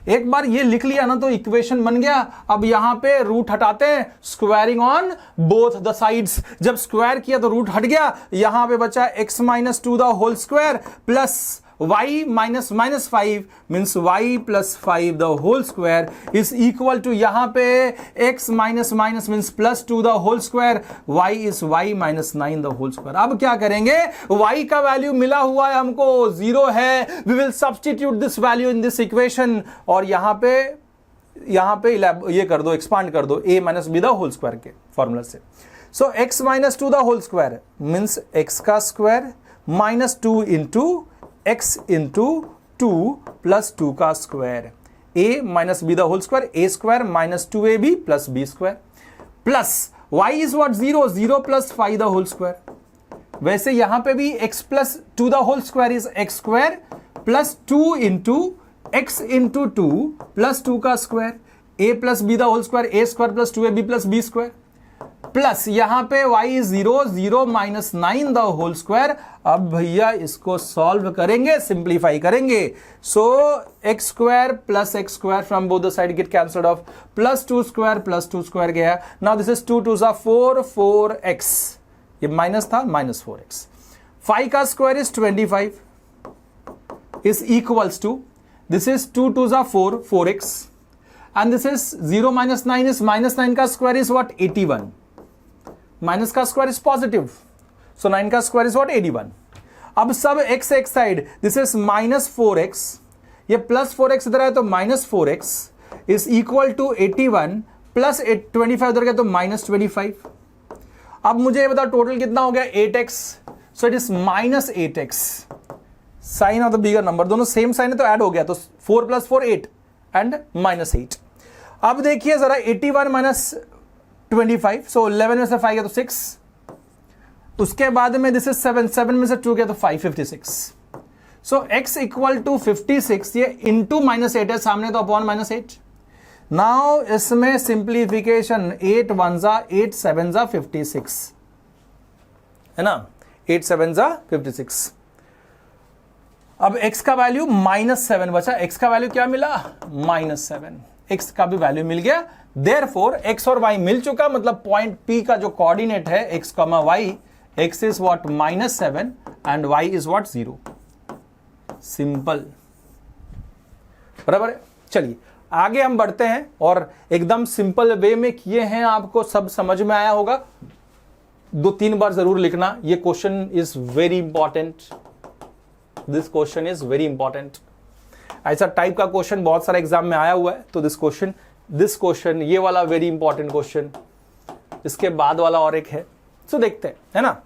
एक बार ये लिख लिया ना तो इक्वेशन बन गया। अब यहां पे रूट हटाते हैं, squaring on both the sides. जब स्क्वायर किया तो रूट हट गया, यहां पे बचा x -2 the whole square plus y -5 means y +5 the whole square is equal to, यहां पे x means +2 the whole square, y is y -9 the whole square. अब क्या करेंगे, y का वैल्यू मिला हुआ है हमको, 0 है, we will substitute this value in this equation, और यहां पे ये कर दो, एक्सपांड कर दो a -b the whole square के फॉर्मूला से। So x -2 the whole square means x का स्क्वायर -2 इंटू x इंटू 2 + 2 का square a minus B the whole square, A square minus 2ab plus B square, plus y is what 0, 0 plus 5 the whole square. वैसे यहां पे भी x प्लस 2 the whole square is x square plus 2 into x into 2 plus 2 का square, a plus b the whole square, A square plus 2ab plus B square, plus यहां पे y is 0, 0 minus 9 the whole square. अब भैया इसको solve करेंगे, simplify करेंगे। So x square plus x square from both the side get cancelled off, plus 2 square गया। Now this is 2 2 जा 4, 4x, ये माइनस था, माइनस 4x। 5 का square is 25 is equals to, this is 2 2 जा 4, 4x, and this is 0 minus 9 is minus 9 का square is what 81, minus का square is positive, so 9 का square is what 81। अब सब x एक side, this is minus 4x, ये plus 4x इधर है तो minus 4x is equal to 81 plus 25 उधर गया तो माइनस 25। अब मुझे ये बताओ टोटल कितना हो गया 8x, so it is minus 8x। Sign of the bigger number, दोनों सेम साइन है तो ऐड हो गया, तो 4 प्लस 4 8 एंड माइनस 8। अब देखिए जरा 81 माइनस 25, सो 11 में से 5 गया तो 6, उसके बाद में दिस इज 7, 7 में से 2 गया तो 556। सो x इक्वल टू 56, ये इंटू माइनस 8 है सामने तो अपॉन माइनस 8। नाउ इसमें सिंप्लीफिकेशन, 8 1 जा 8 7 जा 56 है ना, 8 7 जा 56। अब x का वैल्यू -7 बचा, x का वैल्यू क्या मिला -7, x का भी वैल्यू मिल गया। देयरफॉर x और y मिल चुका, मतलब पॉइंट P का जो कोऑर्डिनेट है x, y, x is what -7 and y is what 0। Simple, बराबर है। चलिए आगे हम बढ़ते हैं और एकदम सिंपल वे में किए हैं, आपको सब समझ में आया होगा। 2-3 बार जरूर लिखना, ये question is very important, this question is very important. ऐसा टाइप का क्वेश्चन बहुत सारा एग्जाम में आया हुआ है, तो दिस क्वेश्चन ये वाला वेरी इंपॉर्टेंट क्वेश्चन, इसके बाद वाला और एक है, सो देखते हैं, है ना।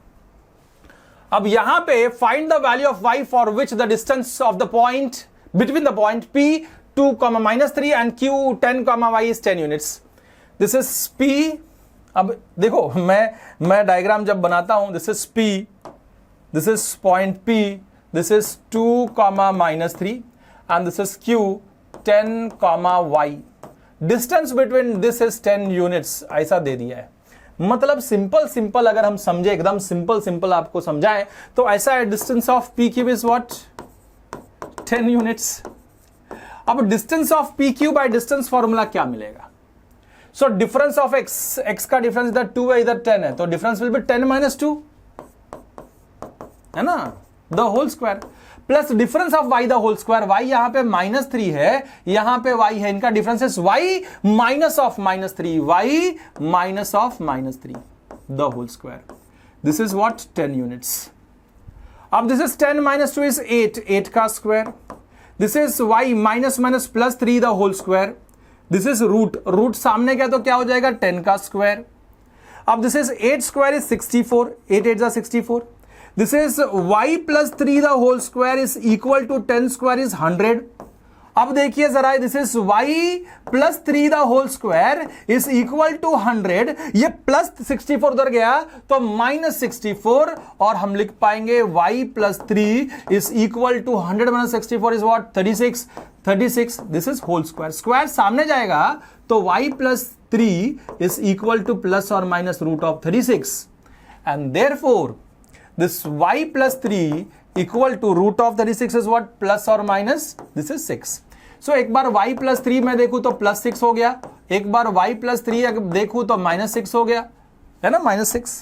अब यहां पे find the value of y for which the distance of the point between the point p 2, -3 and q 10, y is 10 units. This is p। अब देखो मैं डायग्राम जब बनाता हूं, this is p, this is point p, this is 2, -3 and this is q 10, y, distance between this is 10 units, ऐसा दे दिया है। मतलब सिंपल अगर हम समझे, एकदम सिंपल आपको समझाएं तो ऐसा है, distance of P cube is what 10 units. अब distance of P cube by distance formula क्या मिलेगा? सो डिफरेंस ऑफ x का डिफरेंस इधर 2 है, इधर 10 है, तो डिफरेंस विल बी 10 - 2 है ना, the whole square, plus difference of y the whole square. y यहां पे -3 है, यहां पे y है, इनका डिफरेंस है y minus of -3, y minus of -3 the whole square. This is what 10 units. अब दिस इज 10 - 2 इज 8, 8 का square. This is y minus plus 3 the whole square. This is root सामने गया तो क्या हो जाएगा 10 का स्क्वायर। अब दिस इज 8 स्क्वायर इज 64, 8 8 जा 64। This is y plus 3 the whole square is equal to 10 square is 100. अब देखिए जरा, this is y plus 3 the whole square is equal to 100, ये प्लस 64 उधर गया तो -64, और हम लिख पाएंगे y plus 3 is equal to 100 - 64 is what 36। This is whole square, square सामने जाएगा तो y plus 3 is equal to plus और minus root of 36, and therefore this y plus 3 equal to root of 36 is what plus or minus, this is 6. So एक बार y plus 3 में देखूं तो plus 6 हो गया, एक बार y plus 3 देखूं तो -6 हो गया, है ना, -6।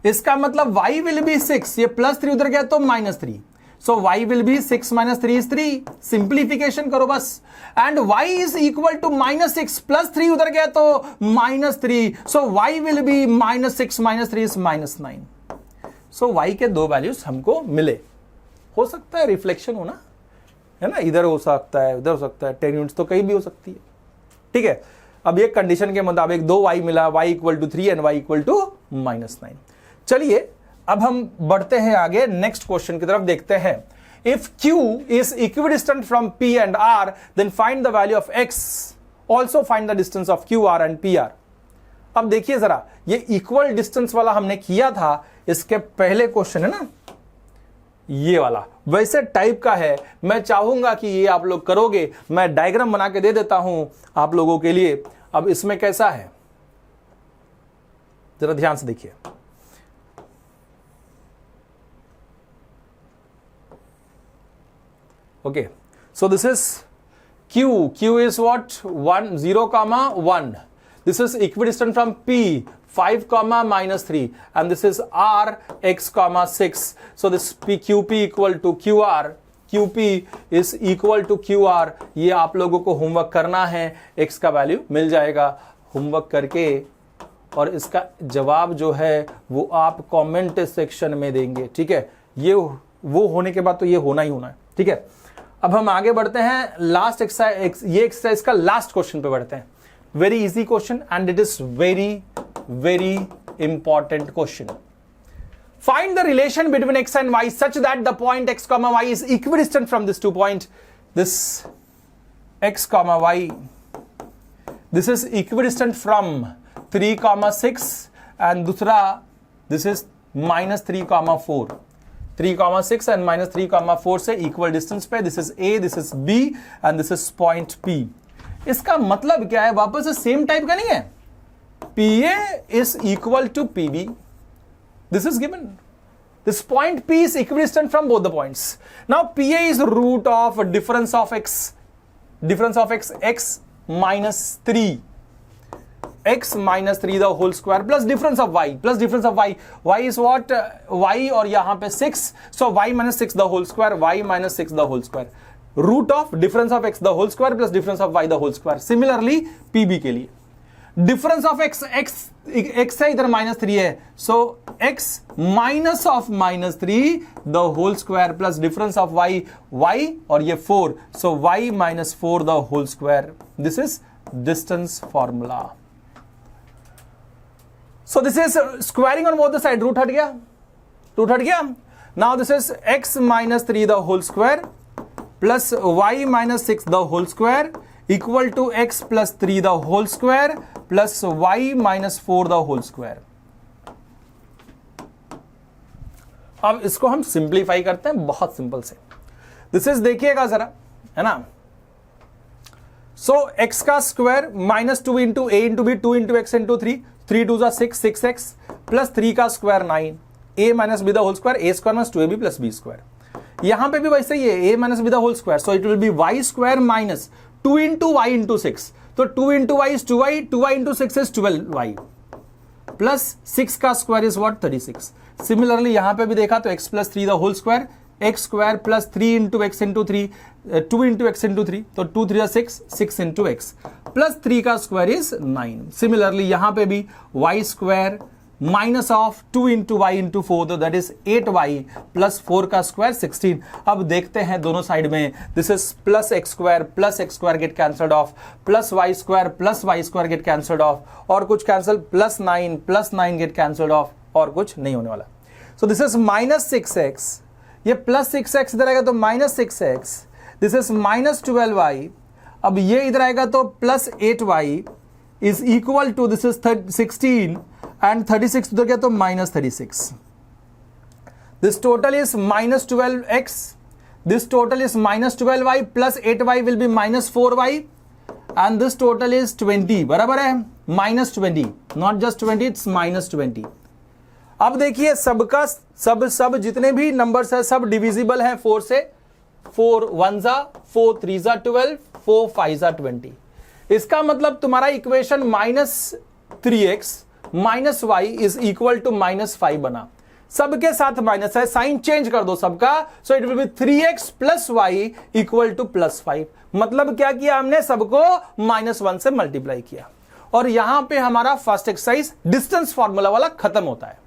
इसका मतलब y will be 6, ये plus 3 उधर गया तो -3, so y will be 6 - 3 is 3। Simplification करो बस, and y is equal to -6 plus 3 उधर गया तो -3, so y will be -6 - 3 is -9। So y के दो वैल्यूज हमको मिले। हो सकता है रिफ्लेक्शन होना, है ना, इधर हो सकता है, उधर हो सकता है, 10 यूनिट्स तो कहीं भी हो सकती है, ठीक है। अब ये कंडीशन के मुताबिक 2 y मिला, y equal to 3 and y equal to -9। चलिए अब हम बढ़ते हैं आगे, नेक्स्ट क्वेश्चन की तरफ देखते हैं। If Q is equidistant from P and R, then find the value of X. Also find the distance of QR and PR. अब देखिए जरा, ये इक्वल डिस्टेंस वाला हमने किया था इसके पहले क्वेश्चन है ना, ये वाला वैसे टाइप का है। मैं चाहूंगा कि ये आप लोग करोगे, मैं डायग्राम बना के दे देता हूं आप लोगों के लिए। अब इसमें कैसा है जरा ध्यान से देखिए। Okay, so this is Q is what? 1, 0, 1. This is equidistant from P, 5, -3, and this is R, X, 6. So this QP equal to QR. QP is equal to QR. ये आप लोगों को होमवर्क करना है, X का वैल्यू मिल जाएगा homework करके, और इसका जवाब जो है वो आप कमेंट सेक्शन में देंगे, ठीक है। ये वो होने के बाद तो ये होना ही होना है, ठीक है। अब हम आगे बढ़ते हैं, लास्ट एक्सरसाइज, ये एक्सरसाइज का लास्ट क्वेश्चन पे बढ़ते हैं। Very easy question and it is very very important question. Find the relation between x and y such that the point x, y is equidistant from this two point. This x, y, this is equidistant from 3, 6 and दूसरा this is -3, 4। 3, 6 and -3, 4 से equal distance पे, this is A, this is B and this is point P। इसका मतलब क्या है, वापस से same type का नहीं है। PA is equal to PB, this is given. This point P is equidistant from both the points. Now PA is root of difference of x, x -3, x -3 the whole square plus difference of y, y is what, y और यहां पे 6, so y -6 the whole square, y -6 the whole square, root of difference of x the whole square plus difference of y the whole square। Similarly PB के लिए difference of x है इधर -3 है, so x minus of -3 the whole square plus difference of y, y और ये 4, so y -4 the whole square। This is distance formula। So this is squaring on both the side, root हट गया। Now this is x -3 the whole square plus y -6 the whole square equal to x plus 3 the whole square plus y -4 the whole square। अब इसको हम simplify करते हैं बहुत simple से। This is देखिएगा जरा, है ना। सो x का square -2 into a into b, 2 into x into 3, 3 2 6, 6x plus 3 का square 9, a minus B the whole square, a square minus 2ab plus b square. यहां पे भी वैसे ही है, a minus B the whole square, so it will be y square minus 2 into y into 6, तो 2 into y is 2y, 2y into 6 is 12y plus 6 का square is what, 36। Similarly यहां पे भी देखा तो x plus 3 the whole square, x square plus 3 into x into 3, 2 into x into 3, तो 2 3 6, 6 into x plus 3 का square is 9। Similarly यहां पे भी y square minus of 2 into y into 4, तो दैट इज 8y प्लस 4 का square 16। अब देखते हैं दोनों साइड में, this is plus x square get cancelled off, plus y square get cancelled off, और कुछ cancel, plus 9 get cancelled off, और कुछ नहीं होने वाला। सो दिस इज माइनस 6x, ये प्लस 6x इधर आएगा तो minus 6x, this is minus 12y, अब ये इधर आएगा तो plus 8y is equal to, this is 16 and 36 उधर गया तो minus 36। This total is minus 12x, this total is minus 12y plus 8y will be minus 4y and this total is 20, बराबर है minus 20, not just 20, it's minus 20। अब देखिए सबका सब जितने भी नंबर्स है सब डिविजिबल हैं 4 से, 4 1 जा, 4 3 जा 12, 4 5 जा 20। इसका मतलब तुम्हारा equation -3x minus y is equal to -5 बना। सबके साथ माइनस है, साइन चेंज कर दो सबका, so it will be 3x plus y equal to +5। मतलब क्या किया हमने, सबको -1 से मल्टीप्लाई किया, और यहां पे हमारा फर्स्ट एक्सरसाइज डिस्टेंस फॉर्मूला वाला खत्म होता है।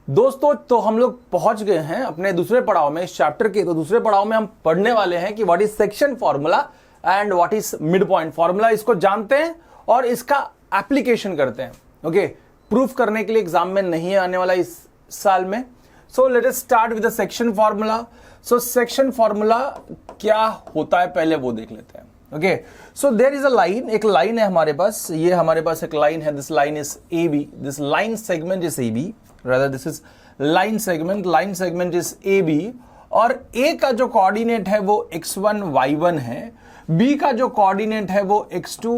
दोस्तों तो हम लोग पहुंच गए हैं अपने दूसरे पड़ाव में, इस चैप्टर के तो दूसरे पड़ाव में हम पढ़ने वाले हैं कि what is section formula and what is mid point formula. इसको जानते हैं और इसका एप्लीकेशन करते हैं। ओके, प्रूफ करने के लिए एग्जाम में नहीं आने वाला इस साल में, so let us start with the section formula. So section formula क्या होता है पहले वो देख लेते हैं. Okay, so there is a line, एक लाइन है हमारे पास, ये हमारे पास एक लाइन है. This line is A B, this line segment is A B, rather this is line segment is A B. और ए का जो कोऑर्डिनेट है वो x1 y1 है, बी का जो कोऑर्डिनेट है वो x2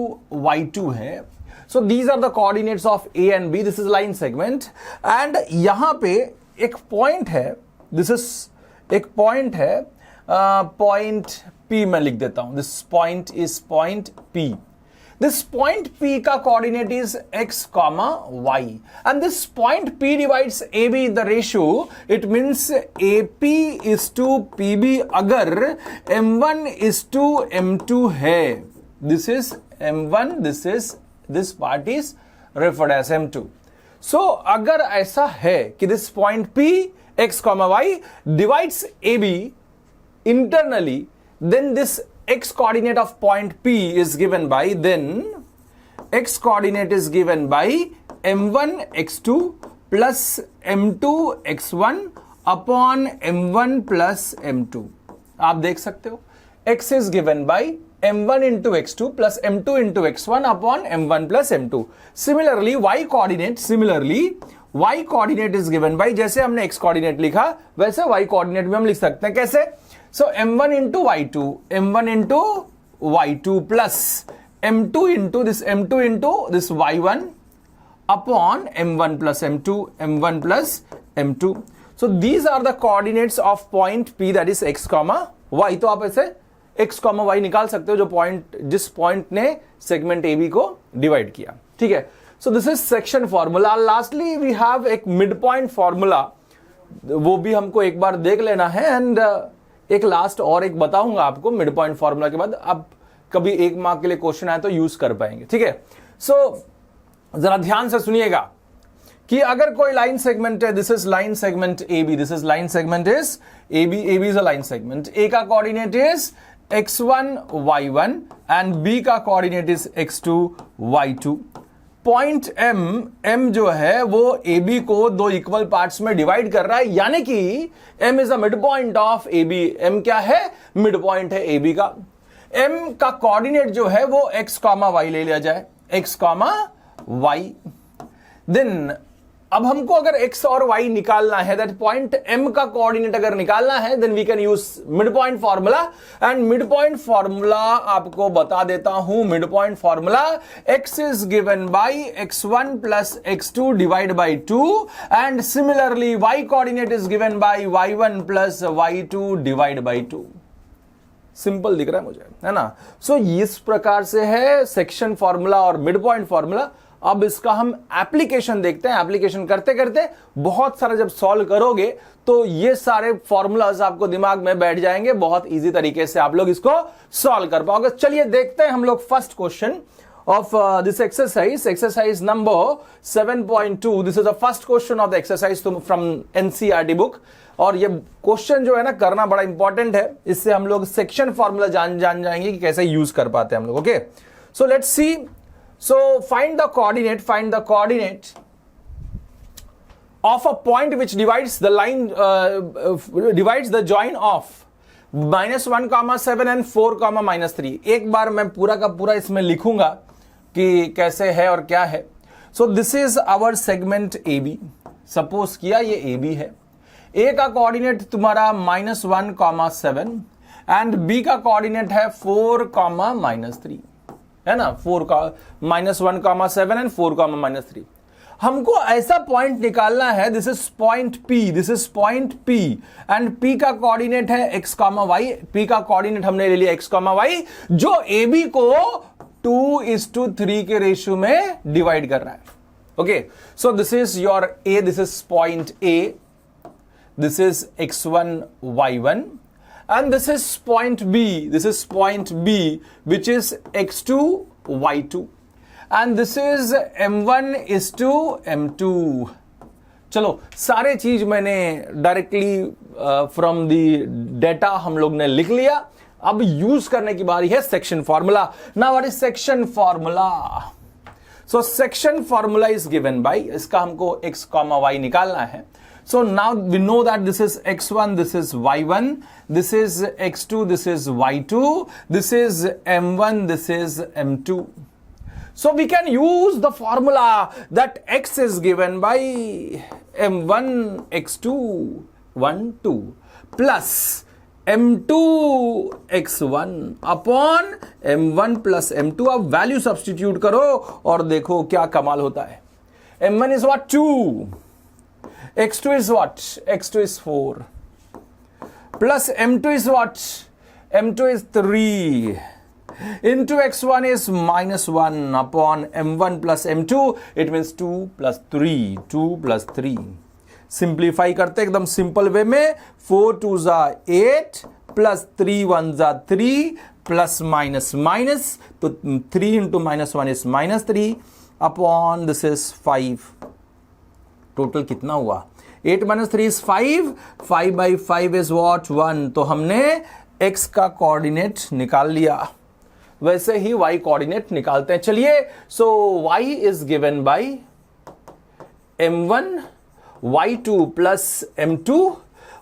y2 है. So these are the coordinates of A and B. This is line segment. And यहां पे एक पॉइंट है, दिस इज एक पॉइंट है, पॉइंट P मैं लिख देता हूं. This point is point P. This point P का coordinate is x, y, and this point P divides AB the ratio. It means AP is to PB अगर M1 is to M2 है. This is M1. This part is referred as M2. So अगर ऐसा है कि this point P x, y divides AB internally, then this x coordinate of point P is given by, then x coordinate is given by m1 x2 plus m2 x1 upon m1 plus m2. आप देख सकते हो x is given by m1 into x2 plus m2 into x1 upon m1 plus m2. Similarly y coordinate is given by, जैसे हमने x coordinate लिखा वैसे y coordinate भी हम लिख सकते हैं. कैसे? So m1 into y2 plus m2 into this y1 upon m1 plus m2. So these are the coordinates of point P, that is x, y. तो आप ऐसे x, y निकाल सकते हो जो पॉइंट, जिस पॉइंट ने सेगमेंट AB को डिवाइड किया. ठीक है. So this is section formula. Lastly we have एक मिड पॉइंट फॉर्मूला, वो भी हमको एक बार देख लेना है. एंड एक लास्ट और एक बताऊंगा आपको मिड पॉइंट फॉर्मूला के बाद, आप कभी एक मार्क के लिए क्वेश्चन आए तो यूज कर पाएंगे. ठीक है. सो जरा ध्यान से सुनिएगा कि अगर कोई लाइन सेगमेंट है, this is line segment A B, this is line segment is A B is a line segment. A का coordinate is x1 y1 and B का coordinate is x2 y2. Point M जो है वो AB को दो equal parts में divide कर रहा है, यानी कि M is the mid point of AB. M क्या है? मिड पॉइंट है AB का. M का कोऑर्डिनेट जो है वो x, y ले लिया जाए, x, y. देन अब हमको अगर x और y निकालना है, दैट पॉइंट M का कोऑर्डिनेट अगर निकालना है, then we can use mid point formula. And mid point formula आपको बता देता हूं. Mid point formula, x is given by x1 plus x2 divide by 2 and similarly y coordinate is given by y1 plus y2 divide by 2. Simple दिख रहा है मुझे, है ना? सो इस प्रकार से है सेक्शन फॉर्मूला और मिड पॉइंट फॉर्मूला. अब इसका हम एप्लीकेशन देखते हैं. एप्लीकेशन करते करते बहुत सारा जब सॉल्व करोगे तो ये सारे फॉर्मूलाज आपको दिमाग में बैठ जाएंगे, बहुत इजी तरीके से आप लोग इसको सॉल्व कर पाओगे. चलिए देखते हैं हम लोग first question of this exercise number 7.2. This is the first question of the exercise from NCERT book. और ये क्वेश्चन जो है ना करना बड़ा इंपॉर्टेंट है, इससे हम लोग सेक्शन फॉर्मूला जान जाएंगे कि कैसे यूज कर पाते हैं हम लोग. Okay, so let's see. So find the coordinate of a point which divides the line, divides the join of -1, 7 and 4, -3. एक बार मैं पूरा का पूरा इसमें लिखूंगा कि कैसे है और क्या है. So this is our segment AB. Suppose किया ये AB है. A का कोऑर्डिनेट तुम्हारा -1, 7 एंड B का कोऑर्डिनेट है 4, -3, है ना? 4 का -1, 7 एंड 4, -3. हमको ऐसा पॉइंट निकालना है. This is point P and P का कोऑर्डिनेट है x, y. P का कोऑर्डिनेट हमने ले लिया x, y, जो AB को 2:3 के रेशियो में डिवाइड कर रहा है. Okay, so this is your A, this is point A, this is x1 y1. And this is point B, which is x2 y2, and this is m1 is to m2. चलो सारे चीज मैंने directly from the data हम लोग ने लिख लिया. अब यूज करने की बारी है section formula. Now what is section formula? So section formula is given bye, इसका हमको x, y निकालना है. So now we know that this is x1, this is y1, this is x2, this is y2, this is m1, this is m2. So we can use the formula that x is given by m1 x2 1 2 plus m2 x1 upon m1 plus m2. अब value substitute करो और देखो क्या कमाल होता है. m1 is what? 2. x2 is what? x2 is 4. Plus m2 is what? m2 is 3. Into x1 is -1 upon m1 plus m2. It means 2 plus 3. 2 plus 3. Simplify करते एकदम सिंपल वे में. 4 2 जा 8 प्लस 3 1 जा 3 प्लस माइनस माइनस, तो 3 into -1 is -3 upon this is 5. Total कितना हुआ? 8 - 3 is 5. 5/5 is what? 1. तो हमने x का कोऑर्डिनेट निकाल लिया. वैसे ही y कोऑर्डिनेट निकालते हैं. चलिए, सो y is given bye m1 y2 plus m2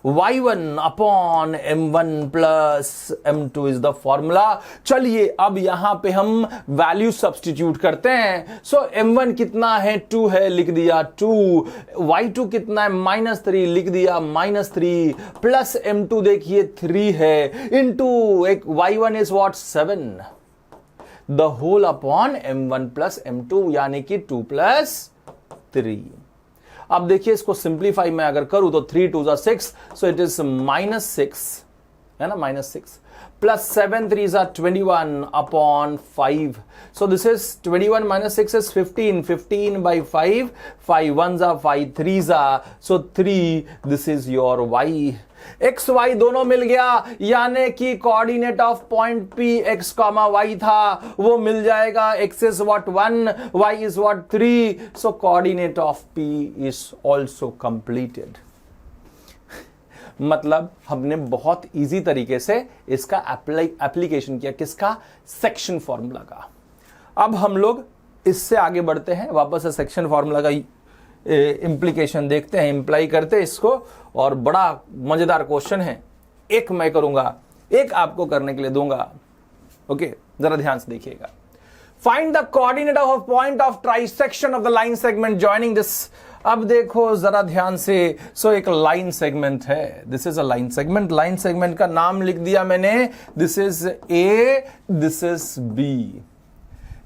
y1 upon m1 plus m2 is the formula. चलिए अब यहां पे हम वैल्यू सब्स्टिट्यूट करते हैं. सो m1 कितना है? 2 है, लिख दिया 2. y2 कितना है? -3, लिख दिया -3. प्लस m2 देखिए 3 है, इंटू एक y1 is what? 7. The whole upon m1 plus m2 यानी कि 2 प्लस 3. अब देखिए इसको सिंप्लीफाई मैं अगर करूं तो 3 2 जा 6, सो इट इज -6 है ना, -6 प्लस 7 3 जा 21 upon 5. So this is 21 - 6 is 15. 15/5. 5 1 जा 5 3 जा, so 3. This is your y. X y दोनों मिल गया, यानी कि coordinate of point P x, y था, वो मिल जाएगा. x is what? 1, y is what? 3. So coordinate of P is also completed. मतलब हमने बहुत इजी तरीके से इसका एप्लीकेशन किया. किसका? सेक्शन फॉर्मूला का. अब हम लोग इससे आगे बढ़ते हैं, वापस से सेक्शन फॉर्मूला का इंप्लीकेशन देखते हैं, इंप्लाई करते हैं इसको. और बड़ा मजेदार क्वेश्चन है. एक मैं करूंगा, एक आपको करने के लिए दूंगा. ओके, जरा ध्यान से देखिएगा. Find the coordinate of point of trisection of the line segment joining this. अब देखो जरा ध्यान से. सो एक लाइन सेगमेंट है, this is a line segment. Line segment का नाम लिख दिया मैंने. This is A, this is B.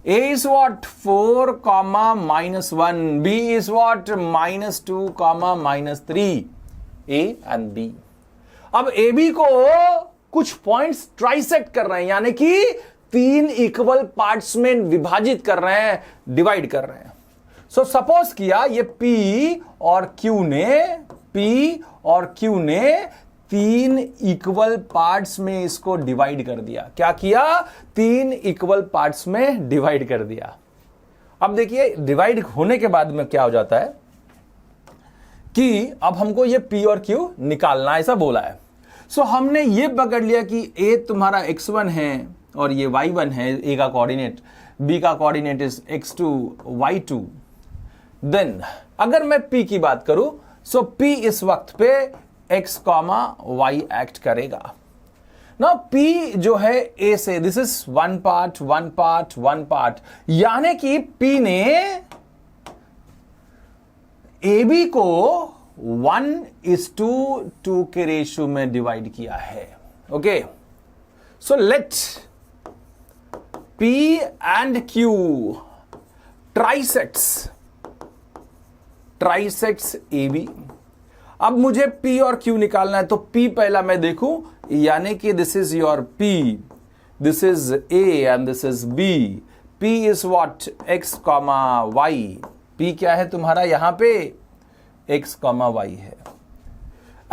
A is what? 4, -1. B is what? -2, -3. A and B. अब AB को कुछ पॉइंट्स ट्राइसेक्ट कर रहे हैं, यानी कि 3 इक्वल पार्ट्स में विभाजित कर रहे हैं, डिवाइड कर रहे हैं. सो सपोज किया ये P और Q ने 3 इक्वल पार्ट्स में इसको डिवाइड कर दिया. क्या किया? 3 इक्वल पार्ट्स में डिवाइड कर दिया. अब देखिए डिवाइड होने के बाद में क्या हो जाता है कि अब हमको ये P और Q निकालना, ऐसा बोला है. सो हमने ये पकड़ लिया कि A तुम्हारा x1 है और ये y1 है, A का कोऑर्डिनेट. B का coordinate is x2 y2. Then अगर मैं P की बात करूं, सो P इस वक्त पे x, y एक्ट करेगा. नाउ P जो है A से, this is 1 part 1 part 1 part, यानी कि P ने AB को 1:2 के रेशियो में डिवाइड किया है. Okay, so let P and Q ट्राइसेक्ट्स AB. अब मुझे P और Q निकालना है, तो P पहला मैं देखूं, यानी कि this is your P, this is A and this is B. P is what? x, y. P क्या है तुम्हारा? यहां पे x, y है.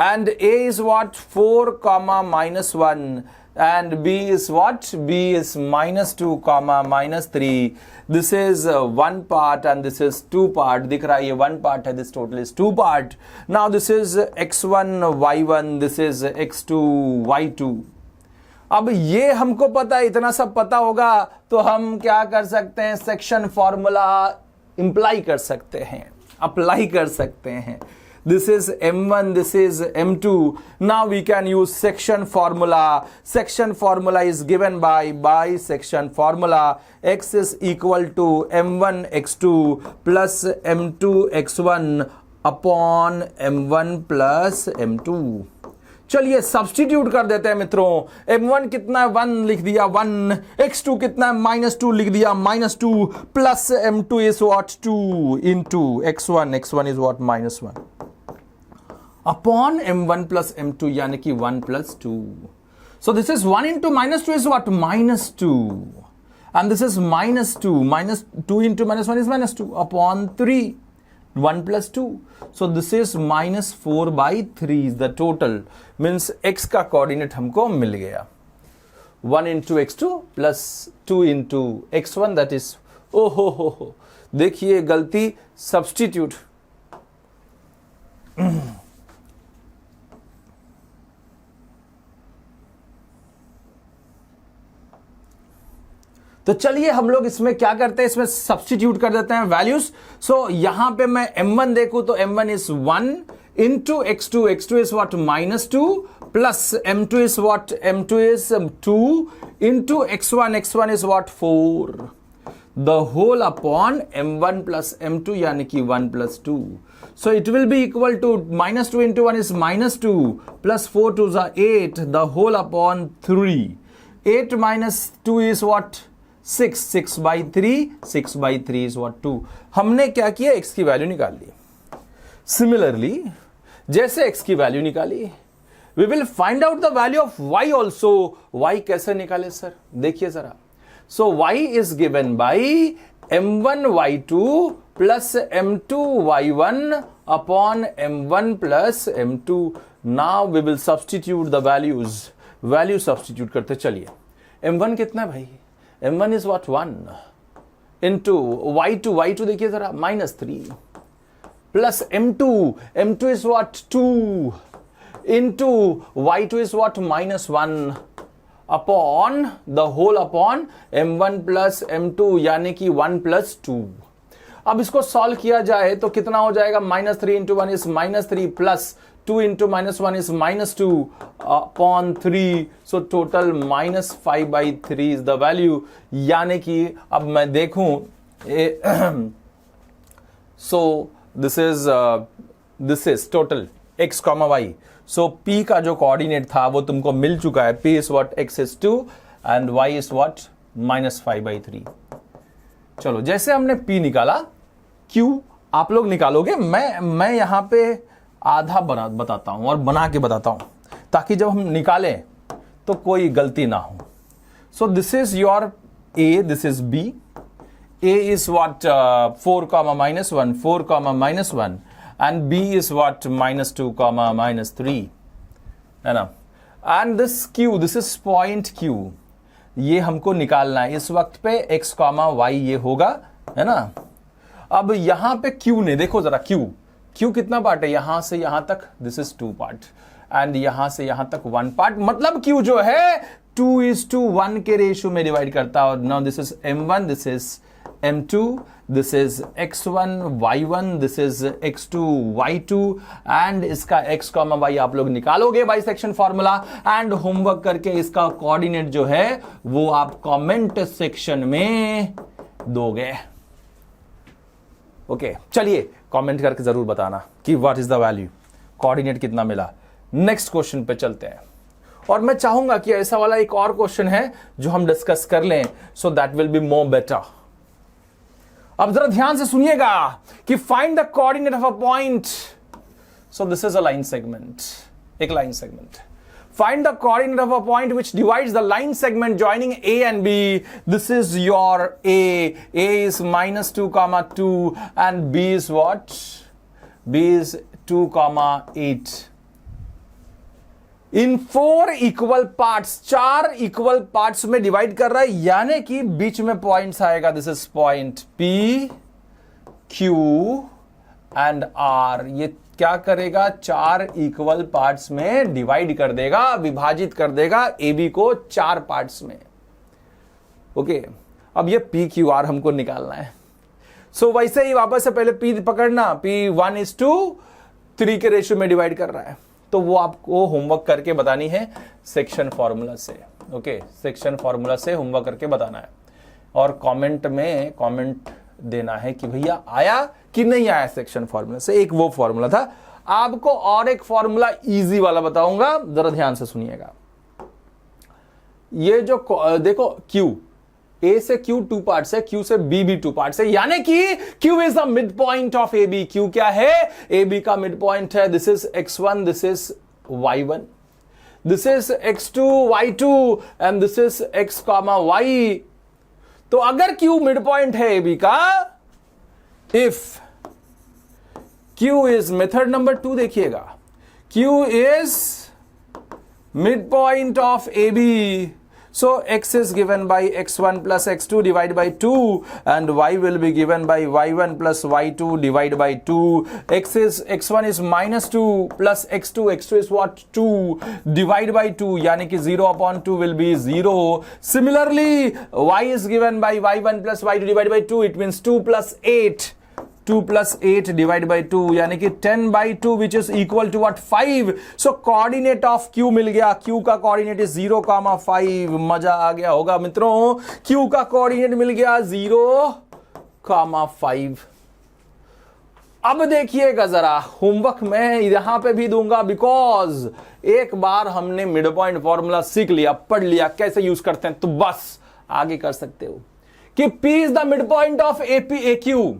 And A is what? 4, -1. and B is what? B is -2, -3. This is 1 part and this is 2 part. दिख रहा है ये 1 part है, this total is 2 part. Now this is x1 y1, this is x2 y2. अब ये हमको पता है, इतना सब पता होगा तो हम क्या कर सकते हैं? सेक्शन फॉर्मूला इंप्लाई कर सकते हैं, अप्लाई कर सकते हैं. this is m1, this is m2. Now we can use section formula. Section formula is given by section formula. X is equal to m1 x2 plus m2 x1 upon m1 plus m2. चलिए substitute कर देते हैं मित्रों. m1 कितना है 1 लिख दिया 1, x2 कितना है -2 लिख दिया -2 plus m2 is what 2 into x1. x1 is what -1 upon m1 plus m2 यानी कि 1 plus 2. So this is 1 into -2 is what -2 and this is -2 -2 into -1 is -2 upon 3 1 plus 2. So this is -4/3 is the total. Means x का coordinate हमको मिल गया. 1 into x2 plus 2 into x1 that is हो. देखिए गलती substitute. तो चलिए हम लोग इसमें क्या करते हैं, इसमें सब्स्टिट्यूट कर देते हैं वैल्यूज. सो यहां पे मैं m1 देखूं तो m1 is 1 into x2. x2 is what -2 plus m2 is what m2 is 2 into x1. x1 is what 4 the whole upon m1 plus m2 यानी कि 1 plus 2. So it will be equal to -2 into 1 is -2 plus 4 2 is 8 the whole upon 3. 8 minus 2 is what 6. 6/3 is what 2. हमने क्या किया, x की value निकाल ली. Similarly जैसे x की वैल्यू निकाली we will find out the value of y also. y कैसे निकाले सर, देखिए जरा. So y is given by m1 y2 plus m2 y1 upon m1 plus m2. Now we will substitute the values. Value substitute करते चलिए. m1 कितना है भाई, m1 is what 1 into y2 देखिए जरा -3 plus m2 is what 2 into y2 is what -1 upon the whole upon m1 plus m2 यानी कि 1 plus 2. अब इसको सॉल्व किया जाए तो कितना हो जाएगा, -3 into 1 is -3 plus 2 into -1 is -2 upon 3. So total -5/3 is the value. यानी कि अब मैं देखूं so this is total x, y. So p का जो कोऑर्डिनेट था वो तुमको मिल चुका है. p is what x is 2 and y is what -5/3. चलो जैसे हमने p निकाला, q आप लोग निकालोगे. मैं यहां पे आधा बताता हूं और बना के बताता हूं ताकि जब हम निकालें तो कोई गलती ना हो. सो this is your a, this is b. a is what 4 -1 4 -1 and b is what -2 -3 है ना. And this q, this is point q. ये हमको निकालना है इस वक्त पे x, y ये होगा है ना. अब यहां पे q ने देखो जरा, q कितना पार्ट है, यहां से यहां तक दिस इज 2 पार्ट एंड यहां से यहां तक 1 पार्ट. मतलब q जो है 2:1 के रेशियो में डिवाइड करता है. Now this is m1, this is m2, this is x1 y1, this is x2 y2 and इसका x, y आप लोग निकालोगे by section formula and homework करके इसका कोऑर्डिनेट जो है वो आप कमेंट सेक्शन में दोगे. ओके चलिए कमेंट करके जरूर बताना कि what is the value, coordinate कितना मिला. नेक्स्ट क्वेश्चन पे चलते हैं और मैं चाहूंगा कि ऐसा वाला एक और क्वेश्चन है जो हम डिस्कस कर लें so that will be more better. अब जरा ध्यान से सुनिएगा कि find the coordinate of a point. So this is a line segment, एक line segment. Find the coordinate of a point which divides the line segment joining A and B. This is your A. A is -2, 2 and B is what? B is 2, 8. In 4 equal parts, 4 equal parts में divide कर रहा है यानी कि बीच में points आएगा. This is point P, Q and R. ये क्या करेगा, 4 इक्वल पार्ट्स में डिवाइड कर देगा, विभाजित कर देगा ए बी को 4 पार्ट्स में. ओके अब ये पी क्यू आर हमको निकालना है. सो वैसे ही वापस से पहले पी पकड़ना. P1 is 2, 3 के रेशियो में डिवाइड कर रहा है, तो वो आपको होमवर्क करके बतानी है सेक्शन फॉर्मूला से। ओके, सेक्शन फॉर्मूला से होमवर्क करके बताना है और कमेंट में कमेंट देना है कि भैया आया कि नहीं आया सेक्शन फॉर्मूला से। एक वो फॉर्मूला था। आपको और एक फॉर्मूला इजी वाला बताऊंगा, जरा ध्यान से सुनिएगा। ये जो देखो Q, A से Q 2 पार्ट्स है, Q से B भी 2 पार्ट्स है, यानी कि Q is the mid point of AB। Q क्या है? AB का मिड पॉइंट है। This is x1, this is y1, this is x2 y2 and this is x, y। तो अगर Q मिड पॉइंट है AB का, if Q is method number 2, देखिएगा, Q is mid point of AB, so x is given by x1 plus x2 divided by 2 and y will be given by y1 plus y2 divided by 2. x1 is minus 2 plus x2 is what? 2 divided by 2, यानी कि 0 upon 2 will be 0. Similarly, y is given by y1 plus y2 divided by 2, it means 2 plus 8. 2 plus 8 divided by 2, यानी कि 10 by 2 which is equal to what? 5. So coordinate of Q मिल गया। Q का coordinate is 0, 5। मजा आ गया होगा मित्रों, Q का coordinate मिल गया 0, 5। अब देखिएगा जरा, होमवर्क मैं यहां पे भी दूंगा, बिकॉज एक बार हमने मिड पॉइंट फॉर्मूला सीख लिया, पढ़ लिया कैसे यूज करते हैं, तो बस आगे कर सकते हो कि P is the mid point of AQ।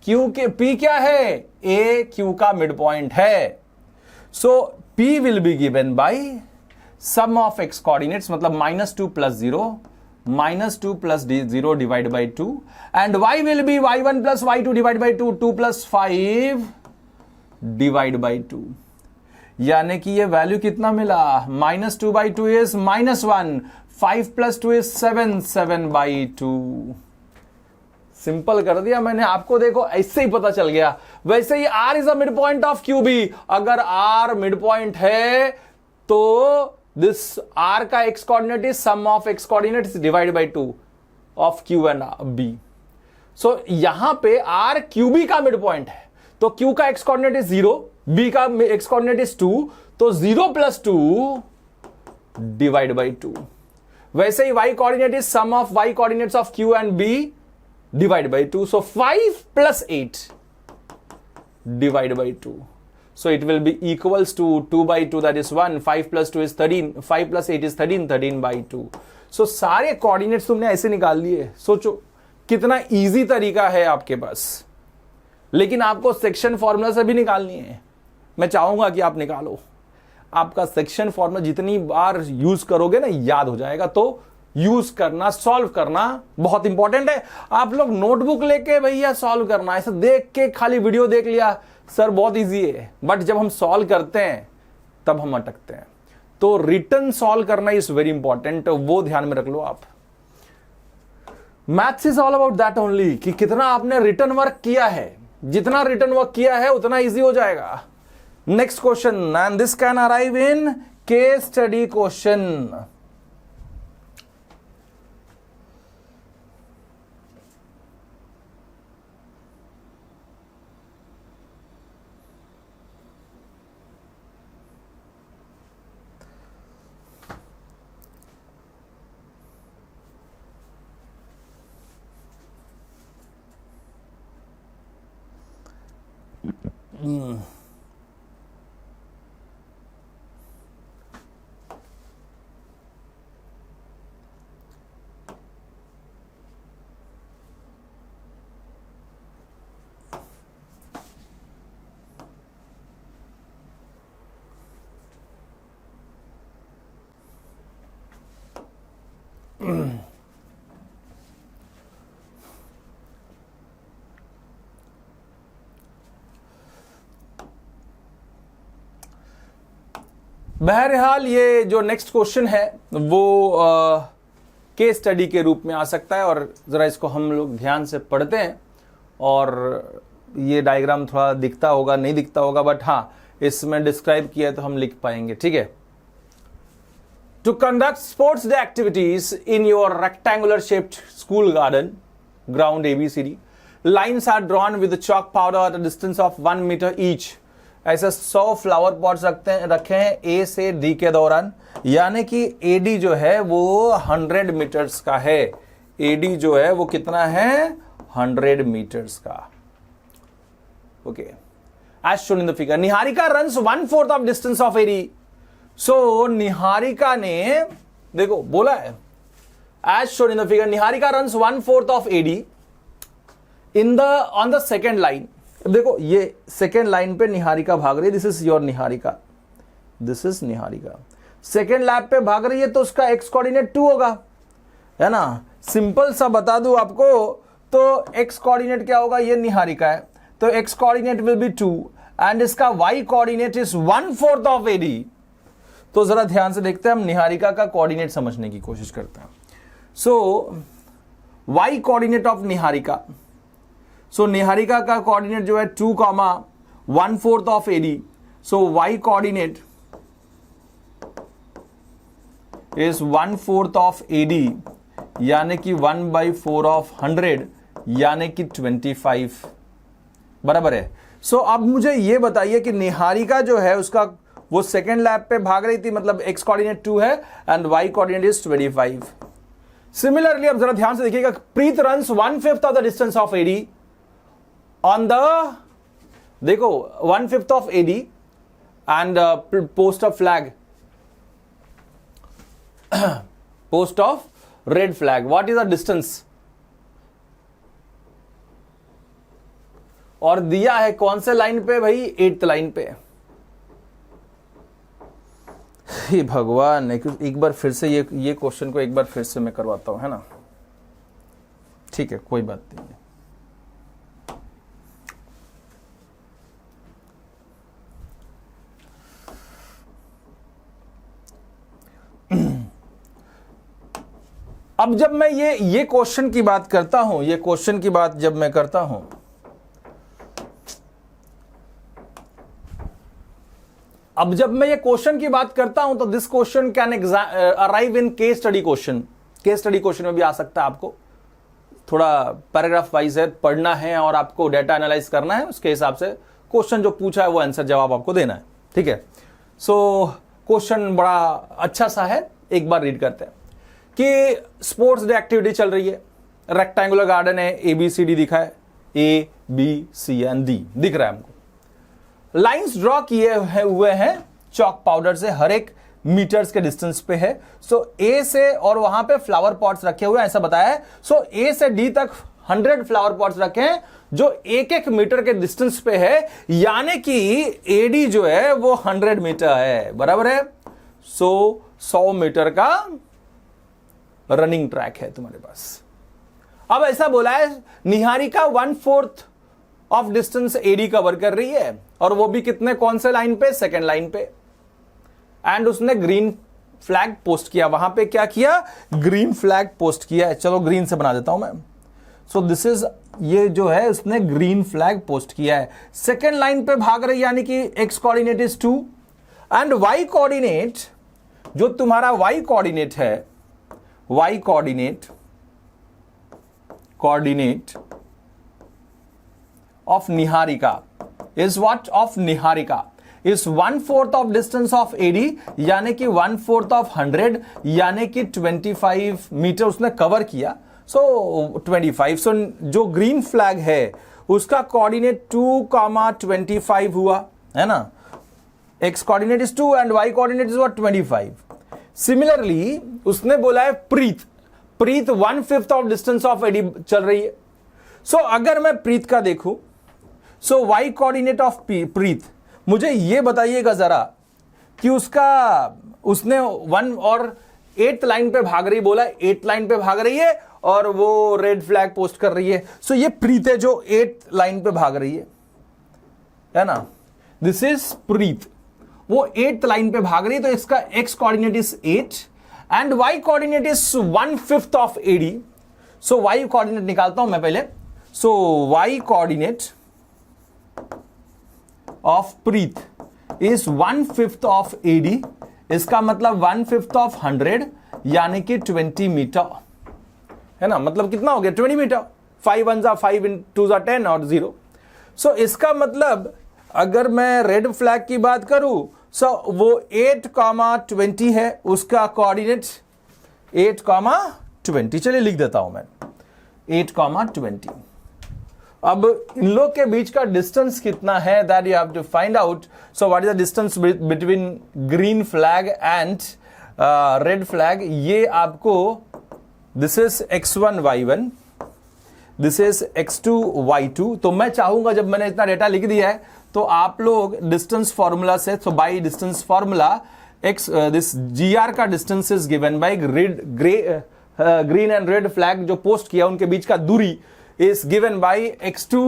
Q के P क्या है? A Q का मिड पॉइंट है। So P will be given by sum of x coordinates, मतलब -2 plus 0, -2 plus 0 divide by 2, and y will be y1 plus y2 divide by 2, 2 plus 5 divide by 2, यानी कि ये value कितना मिला? -2 by 2 is -1, 5 plus 2 is 7, 7 by 2। Simple कर दिया मैंने आपको, देखो ऐसे ही पता चल गया। वैसे ही R is a mid point of Q भी, अगर R मिड पॉइंट है तो दिस R का x coordinate is sum of x coordinates divide by 2 of Q and B। So यहां पे R QB का मिड पॉइंट है, तो Q का x कोऑर्डिनेट इज 0, B का x कोऑर्डिनेट इज 2, तो 0 plus 2 डिवाइड बाय 2। वैसे ही y coordinate is sum of y coordinates of Q and B divided by 2, so 5 plus 8 divided by 2, so it will be equals to 2 by 2, that is 1, 5 plus 2 is 13, 5 plus 8 is 13, 13 by 2। so सारे coordinates तुमने ऐसे निकाल लिए। सोचो कितना easy तरीका है आपके पास, लेकिन आपको सेक्शन फॉर्मूला से भी निकालनी है। मैं चाहूंगा कि आप निकालो, आपका सेक्शन फॉर्मूला जितनी बार यूज करोगे ना याद हो जाएगा। तो यूज करना, सॉल्व करना बहुत इंपॉर्टेंट है। आप लोग नोटबुक लेके भैया सॉल्व करना, ऐसा देख के खाली वीडियो देख लिया सर बहुत इजी है, बट जब हम सॉल्व करते हैं तब हम अटकते हैं। तो रिटर्न सॉल्व करना इज वेरी इंपॉर्टेंट, वो ध्यान में रख लो आप। Maths is all about that only, कि कितना आपने रिटर्न वर्क किया है। जितना रिटर्न वर्क किया है उतना इजी हो जाएगा। Next question, and this can arrive in case study question. बहरहाल ये जो नेक्स्ट क्वेश्चन है वो केस स्टडी के रूप में आ सकता है, और ज़रा इसको हम लोग ध्यान से पढ़ते हैं। और ये डायग्राम थोड़ा दिखता होगा, नहीं दिखता होगा, बट हाँ इसमें डिस्क्राइब किया है तो हम लिख पाएंगे, ठीक है। To conduct sports day activities in your rectangular shaped school garden ground ABCD, lines are drawn with the chalk powder at a distance of 1 meter each ऐसे 100 फ्लावर पॉट्स रखे हैं ए से डी के दौरान, यानी कि एडी जो है वो 100 मीटर्स का है। एडी जो है वो कितना है? 100 मीटर्स का। Okay, as shown in the figure, Niharika runs 1/4 of distance of AD. So Niharika ने देखो बोला है, as shown in the figure, Niharika runs 1/4 of AD in the on the second line. देखो ये सेकेंड लाइन पे निहारिका भाग रही है, this is your Niharika, this is Niharika. Second lap पे भाग रही है तो उसका एक्स कोऑर्डिनेट 2 होगा, है ना। सिंपल सा बता दूं आपको तो एक्स कोऑर्डिनेट क्या होगा? ये निहारिका है तो x coordinate will be 2 and इसका y coordinate is 1/4 of AD. तो जरा ध्यान से देखते हैं, हम निहारिका का कोऑर्डिनेट समझने की कोशिश करते हैं। So y coordinate of Niharika, so Niharika का कोऑर्डिनेट जो है 2, 1/4 of AD. So y coordinate is 1/4 of A, D कि 1/4 ऑफ 100, यानी कि 25 बराबर है। सो अब मुझे यह बताइए कि निहारिका जो है उसका वो सेकेंड लैप पे भाग रही थी, मतलब एक्स कोऑर्डिनेट 2 है and y coordinate is 25। Similarly अब जरा ध्यान से देखिएगा, Preet runs 1/5 of the distance of AD on the, देखो 1/5 of AD and post of flag, post of red flag. What is the distance? और दिया है कौन से लाइन पे भाई? 8th लाइन पे। हे भगवान, एक बार फिर से ये क्वेश्चन को एक बार फिर से मैं करवाता हूं, है ना। ठीक है, कोई बात नहीं है। अब जब मैं ये क्वेश्चन की बात करता हूं, ये क्वेश्चन की बात जब मैं करता हूं, अब जब मैं ये क्वेश्चन की बात करता हूं तो this question can arrive in case study question. Case study question में भी आ सकता है। आपको थोड़ा पैराग्राफ वाइज है, पढ़ना है और आपको डेटा एनालाइज करना है, उसके हिसाब से क्वेश्चन जो पूछा है वो आंसर जवाब आपको देना है। ठीक है, सो क्वेश्चन बड़ा अच्छा सा है, एक बार रीड करते हैं कि स्पोर्ट्स डे एक्टिविटी चल रही है, रेक्टेंगुलर गार्डन है, ABCD दिखा है, ABC एंड D दिख रहा है हमको। लाइंस ड्रॉ किए हुए हैं चॉक पाउडर से, हर एक मीटर्स के डिस्टेंस पे है। सो ए से, और वहां पे फ्लावर पॉट्स रखे हुए हैं ऐसा बताया है। सो ए से डी तक 100 फ्लावर पॉट्स रखे हैं जो 1-1 मीटर के डिस्टेंस पे है, यानी कि एडी जो है वो 100 मीटर है, बराबर है। सो 100 मीटर का रनिंग ट्रैक है तुम्हारे पास। अब ऐसा बोला है निहारिका 1/4 ऑफ डिस्टेंस एडी कवर कर रही है, और वो भी कितने, कौन से लाइन पे? सेकेंड लाइन पे। एंड उसने ग्रीन फ्लैग पोस्ट किया, वहां पे क्या किया? ग्रीन फ्लैग पोस्ट किया है। चलो ग्रीन से बना देता हूं मैं। सो दिस इज, ये जो है उसने ग्रीन फ्लैग पोस्ट किया है, सेकेंड लाइन पे भाग रही, यानी कि x coordinate is 2 and y coordinate, जो तुम्हारा वाई कोऑर्डिनेट है, y coordinate of Niharika is what? Of Niharika is 1/4 of distance of AD, यानी कि 1/4 of 100, यानी कि 25 मीटर उसने कवर किया। सो 25। सो जो ग्रीन फ्लैग है उसका कोऑर्डिनेट 2, 25 हुआ, है ना। X coordinate is 2 and y coordinate is what? 25। Similarly उसने बोला है Preet 1/5 of distance of A चल रही है। सो अगर मैं प्रीत का देखूं, so y coordinate of Preet, मुझे यह बताइएगा जरा कि उसने 1 और 8th लाइन पे भाग रही, बोला 8th लाइन पे भाग रही है और वो रेड फ्लैग पोस्ट कर रही है। सो ये प्रीत है जो 8th लाइन पे भाग रही है ना। दिस इज प्रीत, वो 8th लाइन पे भाग रही है, तो इसका x coordinate is 8 and y coordinate is 1/5 of AD. So y coordinate निकालता हूं मैं पहले। So y coordinate of Preet is 1/5 of AD, इसका मतलब 1/5 ऑफ 100, यानी कि 20 मीटर, है ना। मतलब कितना हो गया? 20 मीटर। 5 1 5 2 10 और 0। सो इसका मतलब अगर मैं रेड फ्लैग की बात करूं, सो वो 8,20 है, उसका कोऑर्डिनेट 8,20। चलिए लिख देता हूं मैं 8,20। अब इन लोग के बीच का डिस्टेंस कितना है, that you have to find out. So what is the distance between green flag and red flag? ये आपको, this is x1 y1, this is x2 y2। तो मैं चाहूंगा, जब मैंने इतना डेटा लिख दिया है, तो आप लोग डिस्टेंस फॉर्मूला से, तो by distance formula x this GR का distance is given by green and red flag जो पोस्ट किया उनके बीच का दूरी is given by x2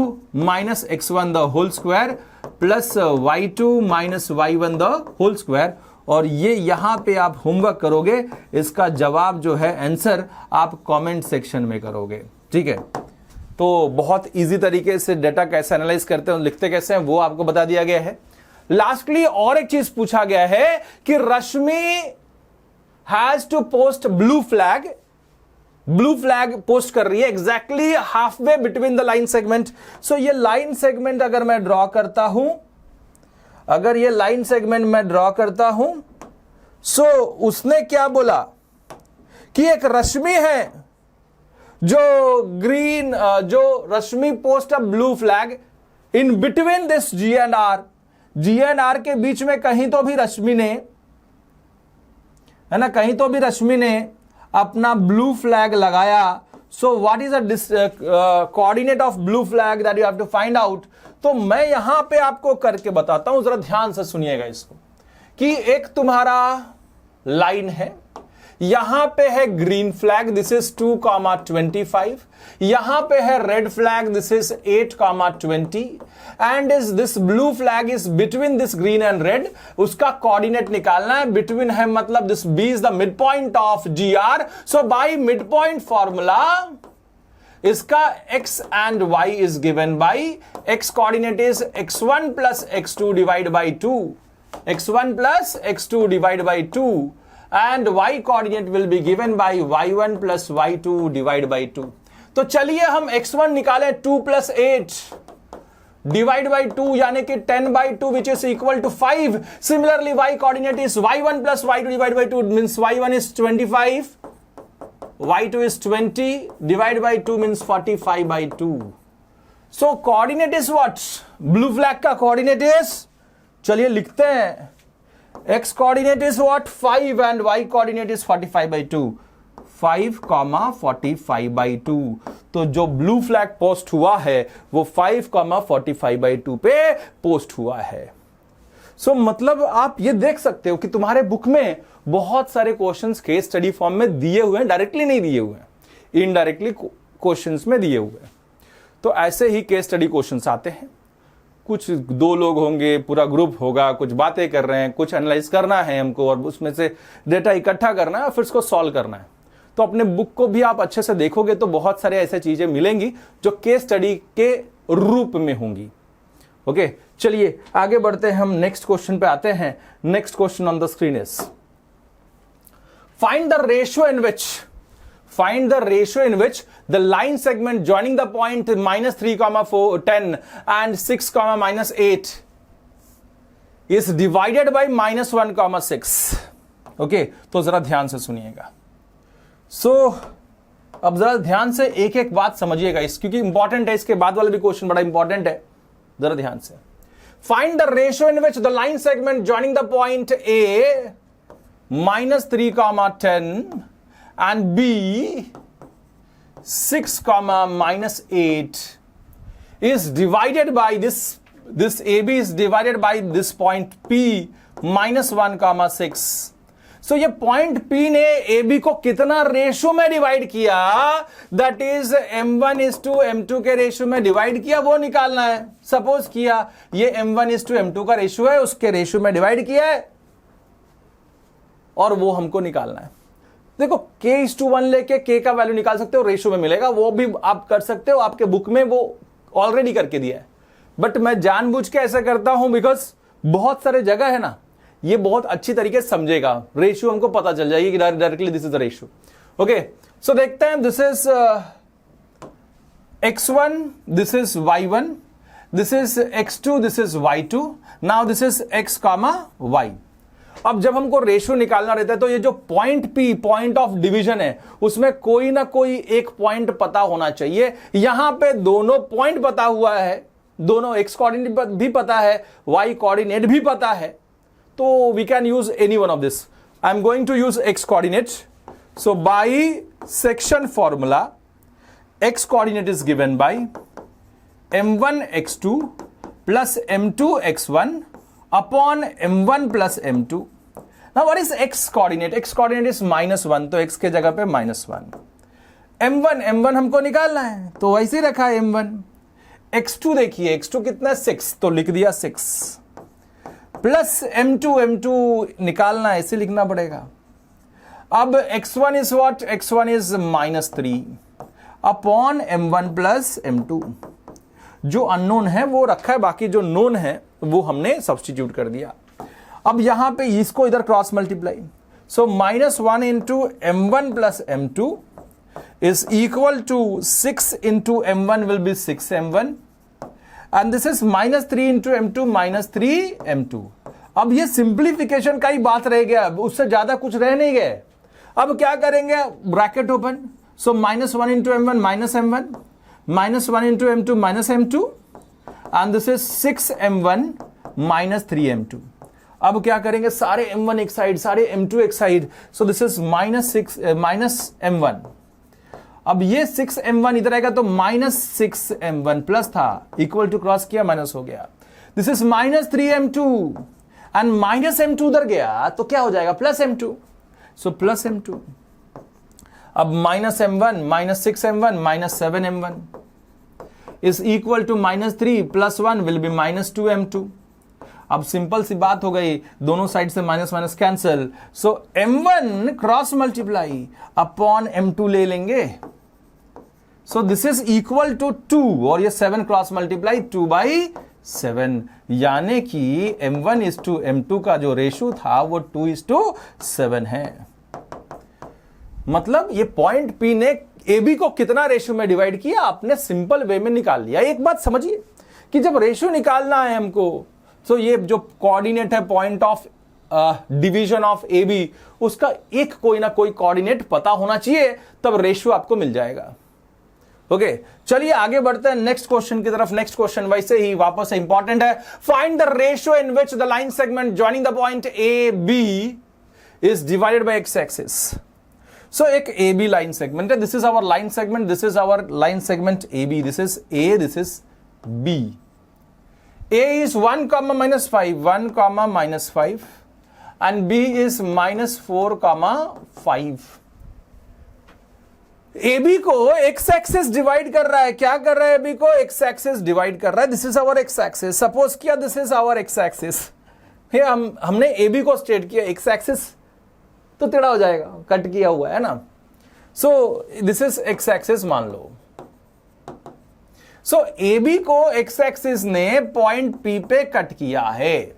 minus x1 the whole square plus y2 minus y1 the whole square। और ये यहां पे आप होमवर्क करोगे, इसका जवाब जो है आंसर आप कमेंट सेक्शन में करोगे, ठीक है। तो बहुत इजी तरीके से डेटा कैसे एनालाइज करते हैं, लिखते कैसे हैं, वो आपको बता दिया गया है। लास्टली और एक चीज पूछा गया है कि Rashmi has to post blue flag post कर रही है exactly half way between the line segment. So ये लाइन सेगमेंट अगर मैं ड्रॉ करता हूं, अगर ये लाइन सेगमेंट मैं ड्रॉ करता हूं, सो उसने क्या बोला कि एक रश्मि है जो ग्रीन, जो Rashmi post a blue flag in between this G and R के बीच में कहीं तो भी रश्मि ने, है ना, कहीं तो भी रश्मि ने अपना ब्लू फ्लैग लगाया। So what is the coordinate of blue flag that you have to find out. तो मैं यहां पे आपको करके बताता हूं, जरा ध्यान से सुनिएगा इसको, कि एक तुम्हारा लाइन है, यहां पे है ग्रीन फ्लैग, दिस इज 2,25, यहां पे है red flag, this is 8,20, and is this blue flag is between this green and red. उसका कोऑर्डिनेट निकालना है, बिटवीन है मतलब this B is the mid point of GR। So by mid point formula इसका x and y is given by x coordinate is x1 plus x2 divided by 2, x1 plus x2 divided by 2, and y coordinate will be given by y1 plus y2 divided by 2। तो चलिए हम x1 निकालें, 2 plus 8 divide by 2 यानी कि 10 by 2 which is equal to 5। Similarly y coordinate is y1 plus y2 divided by 2 means y1 is 25, y2 is 20, divide by 2 means 45 by 2। So coordinate is what? Blue flag का coordinate is, चलिए लिखते हैं, x coordinate is what? 5 and y coordinate is 45 by 2, 5, 45 by 2। तो जो blue flag post हुआ है वो 5, 45 by 2 पे पोस्ट हुआ है। सो मतलब आप ये देख सकते हो कि तुम्हारे बुक में बहुत सारे क्वेश्चंस केस स्टडी फॉर्म में दिए हुए हैं, डायरेक्टली नहीं दिए हुए हैं, इनडायरेक्टली क्वेश्चंस में दिए हुए हैं। तो ऐसे ही केस स्टडी क्वेश्चंस आते हैं, कुछ 2 लोग होंगे, पूरा ग्रुप होगा, कुछ बातें कर रहे हैं, कुछ एनालाइज करना है हमको और उसमें से डेटा इकट्ठा करना है और फिर उसको सॉल्व करना है। तो अपने बुक को भी आप अच्छे से देखोगे तो बहुत सारे ऐसे चीजें मिलेंगी जो केस स्टडी के रूप में होंगी। ओके, चलिए आगे बढ़ते हैं, हम नेक्स्ट क्वेश्चन पे आते हैं। Next question on the screen is find the ratio in which the line segment joining the point -3, 10 and 6, -8 is divided by -1, 6। Okay, तो जरा ध्यान से सुनिएगा। अब जरा ध्यान से एक एक बात समझिएगा इस, क्योंकि इंपॉर्टेंट है, इसके बाद वाला भी क्वेश्चन बड़ा इंपॉर्टेंट है, जरा ध्यान से। Find the ratio in which the line segment joining the point A -3, 10 and B 6, -8 is divided by this AB is divided by this point P -1, 6। सो ये पॉइंट P ने AB को कितना रेशियो में डिवाइड किया, दैट इज M1:M2 के ratio में divide किया, वो निकालना है। सपोज किया ये M1:M2 का रेशियो है, उसके रेशियो में डिवाइड किया है और वो हमको निकालना है। देखो K:1 लेके K का वैल्यू निकाल सकते हो, रेशियो में मिलेगा, वो भी आप कर सकते हो, आपके बुक में वो ऑलरेडी करके दिया है। बट मैं जानबूझ के ऐसा करता हूं बिकॉज बहुत सारे जगह है ना, ये बहुत अच्छी तरीके से समझेगा, रेशियो हमको पता चल जाएगी कि directly this is the ratio. Okay, so देखते हैं, this is x1, this is y1 this is x2, this is y2, now this is x comma y। अब जब हमको रेशियो निकालना रहता है तो ये जो point P, point of division है, उसमें कोई ना कोई एक पॉइंट पता होना चाहिए। यहां पे दोनों पॉइंट पता हुआ है, दोनों x कोऑर्डिनेट भी पता है, y कोऑर्डिनेट भी पता है, तो we can use any one of this. I am going to use x coordinate. So by section formula x coordinate is given by m1 x2 plus m2 x1 upon m1 plus m2. Now what is x coordinate? X coordinate is -1, तो x के जगह पे -1। m1 हमको निकालना है तो वैसे ही रखा है m1। x2 देखिए, x2 कितना 6, तो लिख दिया 6 प्लस m2 निकालना है, ऐसे लिखना पड़ेगा। अब x1 is what? x1 is -3 upon m1 plus m2। जो अननोन है वो रखा है, बाकी जो नोन है वो हमने सब्स्टिट्यूट कर दिया। अब यहां पे इसको इधर cross multiply, so -1 into m1 plus m2 is equal to 6 into m1 will be 6m1 and this is -3 into m2 -3m2। अब ये सिंप्लीफिकेशन का ही बात रह गया, उससे ज्यादा कुछ रह नहीं गए। अब क्या करेंगे? Bracket open, so -1 into m1 -m1 -1 into m2 -m2 and this is 6m1 -3m2। अब क्या करेंगे? सारे m1 एक साइड, सारे m2 एक side, so this is -m1। अब ये 6m1 इधर आएगा तो -6m1 प्लस था, इक्वल टू क्रॉस किया, माइनस हो गया। This is -3m2 and -m2 उधर गया तो क्या हो जाएगा? +m2, सो +m2। अब -m1 -6m1 -7m1 is equal to -3 + 1 will be -2m2। अब सिंपल सी बात हो गई, दोनों साइड से minus minus cancel, so m1 cross multiply upon m2 ले लेंगे, so this is equal to 2 और ये 7 क्रॉस मल्टीप्लाई 2/7, यानी कि m1 is to m2 का जो रेशियो था वो 2:7 है। मतलब ये पॉइंट P ने AB को कितना रेशियो में डिवाइड किया, आपने सिंपल वे में निकाल लिया। एक बात समझिए कि जब रेशियो निकालना है हमको, तो ये जो कोऑर्डिनेट है point of division of AB, उसका एक कोई ना कोई कोऑर्डिनेट पता होना चाहिए, तब रेशियो आपको मिल जाएगा। ओके, चलिए आगे बढ़ते हैं नेक्स्ट क्वेश्चन की तरफ। नेक्स्ट क्वेश्चन वैसे ही वापस से इंपॉर्टेंट है। Find the ratio in which the line segment joining the point AB is divided by x axis. सो एक AB लाइन सेगमेंट है, this is our line segment, this is our line segment AB, this is A, this is B। A is 1, -5, 1, -5 and B is -4, 5। AB को x axis divide कर रहा है, क्या कर रहा है? AB को x एक्सिस डिवाइड कर रहा है, this is our x axis. Suppose किया this is our x axis, हमने AB को स्टेट किया x एक्सिस, तो टेढ़ा हो जाएगा, कट किया हुआ है ना। So this is x axis मान लो। सो AB को x एक्सिस ने पॉइंट P पे कट किया है।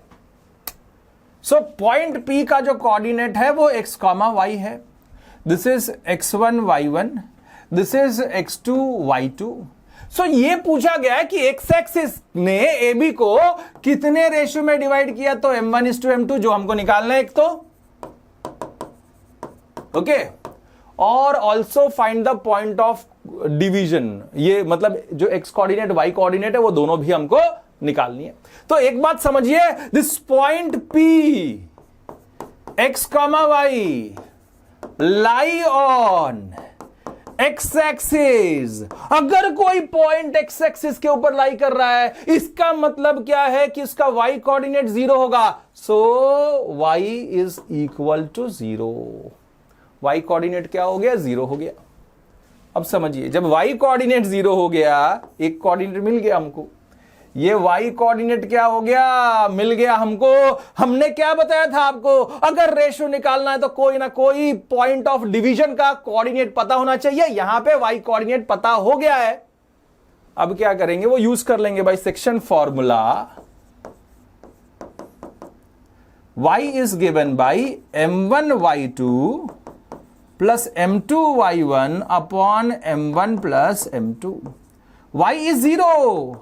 सो पॉइंट P का जो कोऑर्डिनेट है वो x, y है। This is x1 y1, this is x2 y2। सो ये पूछा गया है कि x एक्सिस ने AB को कितने रेशियो में डिवाइड किया, तो m1 is to m2 जो हमको निकालना है एक तो, ओके, और also find the point of division. ये मतलब जो x कोऑर्डिनेट y कोऑर्डिनेट है वो दोनों भी हमको निकालनी है। तो एक बात समझिए, this point P x, y lie on x axis. अगर कोई पॉइंट x एक्सिस के ऊपर लाई कर रहा है, इसका मतलब क्या है कि इसका y कोऑर्डिनेट 0 होगा, so y is equal to 0। y coordinate क्या हो गया? 0 हो गया। अब समझिए, जब y कोऑर्डिनेट 0 हो गया, एक कोऑर्डिनेट मिल गया हमको, ये y कोऑर्डिनेट क्या हो गया? मिल गया हमको। हमने क्या बताया था आपको? अगर रेशियो निकालना है तो कोई ना कोई पॉइंट ऑफ डिवीजन का कोऑर्डिनेट पता होना चाहिए। यहां पे y कोऑर्डिनेट पता हो गया है। अब क्या करेंगे? वो यूज कर लेंगे by section formula. y is given bye m1 y2 plus m2 y1 upon m1 plus m2। y is 0,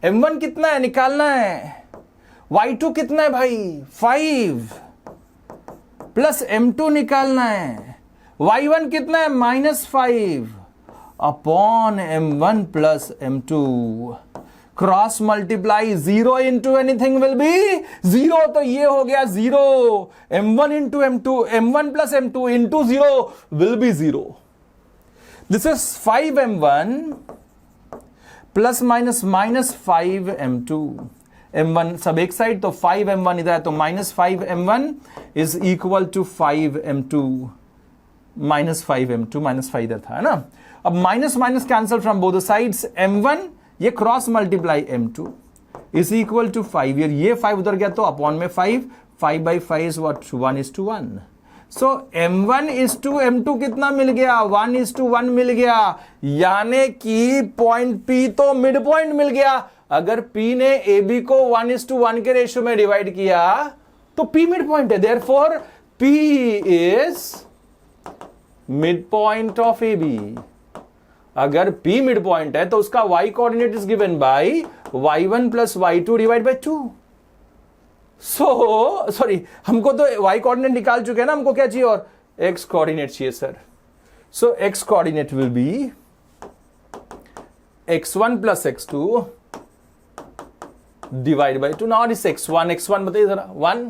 m1 कितना है निकालना है, y2 कितना है भाई 5 प्लस m2 निकालना है, y1 कितना है -5 upon m1 plus m2, cross multiply 0 into anything will be 0, तो ये हो गया 0, m1 into m2, m1 plus m2 into 0 will be 0. This is 5m1 plus minus -5m2, m1 सब एक साइड, तो 5m1 इधर है, तो -5m1 is equal to 5m2, -5m2 -5 इधर था, है ना. अब minus minus cancel from both sides, m1 ये cross multiply m2 is equal to 5, ये 5 उधर गया तो अपॉन में 5 by 5 is what 1:1. So m1 is to m2 कितना मिल गया 1:1 मिल गया, यानी कि पॉइंट P तो मिड पॉइंट मिल गया. अगर P ने AB को 1:1 के रेशियो में डिवाइड किया तो P मिड पॉइंट है, therefore P is mid point of AB. अगर P मिड पॉइंट है तो उसका y coordinate is given by y1 plus y2 divide by 2. Sorry हमको तो y कोऑर्डिनेट निकाल चुके हैं ना, हमको क्या चाहिए और x कोऑर्डिनेट चाहिए sir. So x coordinate will B x1 plus x2 divide by 2. Now this x1 बताइए जरा 1,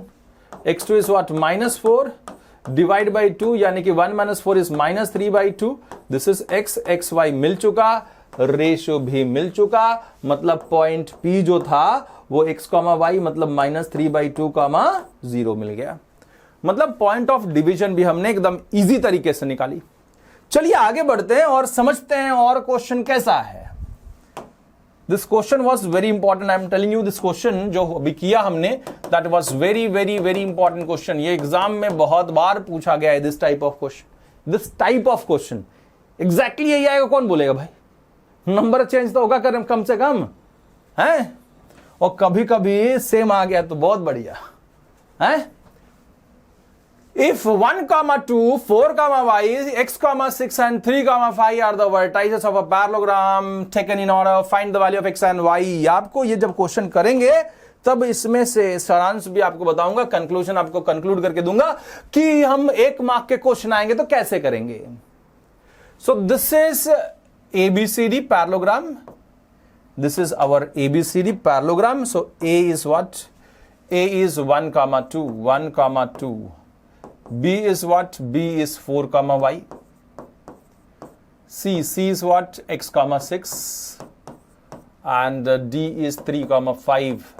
x2 is what -4 divide by 2, यानी कि 1 - 4 is -3/2. This is x y मिल चुका, रेशियो भी मिल चुका, मतलब पॉइंट P जो था वो x, y मतलब -3/2, 0 मिल गया. मतलब पॉइंट ऑफ डिवीजन भी हमने एकदम इजी तरीके से निकाली. चलिए आगे बढ़ते हैं और समझते हैं और क्वेश्चन कैसा है. This question was very important, I am telling you. This question जो अभी किया हमने that was very very very important question. ये एग्जाम में बहुत बार पूछा गया है this type of question. This type of question exactly यही आएगा, कौन बोलेगा भाई. नंबर चेंज तो होगा कम से कम है, और कभी कभी सेम आ गया तो बहुत बढ़िया है. If 1, 2, 4, y, x, 6 and 3, 5 are the vertices of a parallelogram taken in order, find the value of x and y. आपको ये जब क्वेश्चन करेंगे तब इसमें से सारांश भी आपको बताऊंगा, कंक्लूजन आपको कंक्लूड करके दूंगा कि हम 1 मार्क के क्वेश्चन आएंगे तो कैसे करेंगे. सो this is ABCD parallelogram. This is our ABCD parallelogram. So A is what? A is 1, 2, 1, 2. B is what? B is 4, y. C is what? X, 6. And D is 3, 5.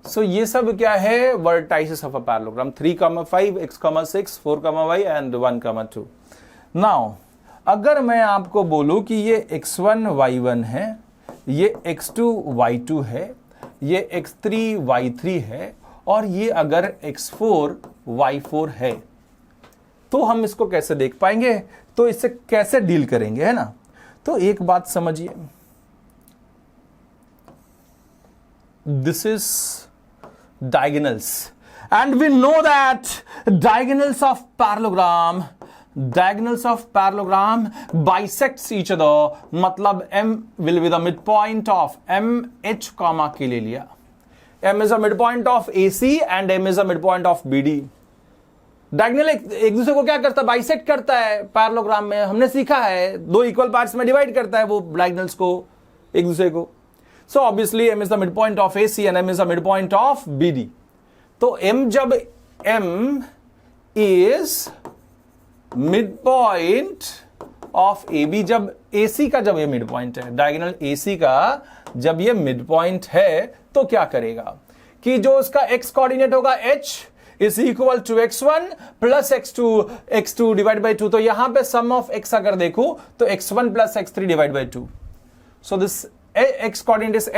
So ये सब क्या है? Vertices of a parallelogram. 3, 5, X, 6, 4, y and 1, 2. Now अगर मैं आपको बोलूं कि ये x1 y1 है, ये x2 y2 है, ये x3 y3 है, और ये अगर x4 y4 है, तो हम इसको कैसे देख पाएंगे, तो इससे कैसे डील करेंगे, है ना. तो एक बात समझिए, this is diagonals and we know that diagonals of parallelogram bisects each other, मतलब m will be the midpoint of MH comma के ले लिया. M is a midpoint of AC and M is a midpoint of BD. Diagonal एक दूसरे को क्या करता है, बाइसेक्ट करता है. पैरेललोग्राम में हमने सीखा है 2 इक्वल पार्ट्स में डिवाइड करता है वो डायगोनल्स को एक दूसरे को. So obviously M is the midpoint of AC and M is the midpoint of BD. तो M जब M is mid point of AB, जब AC का जब ये मिड पॉइंट है, डायगोनल AC का जब ये मिड पॉइंट है, तो क्या करेगा कि जो उसका x कोऑर्डिनेट होगा h is equal to x1 plus x2 divide by 2. तो यहां पे सम ऑफ x अगर देखूं तो x1 plus x3 divide by 2. So this x coordinate is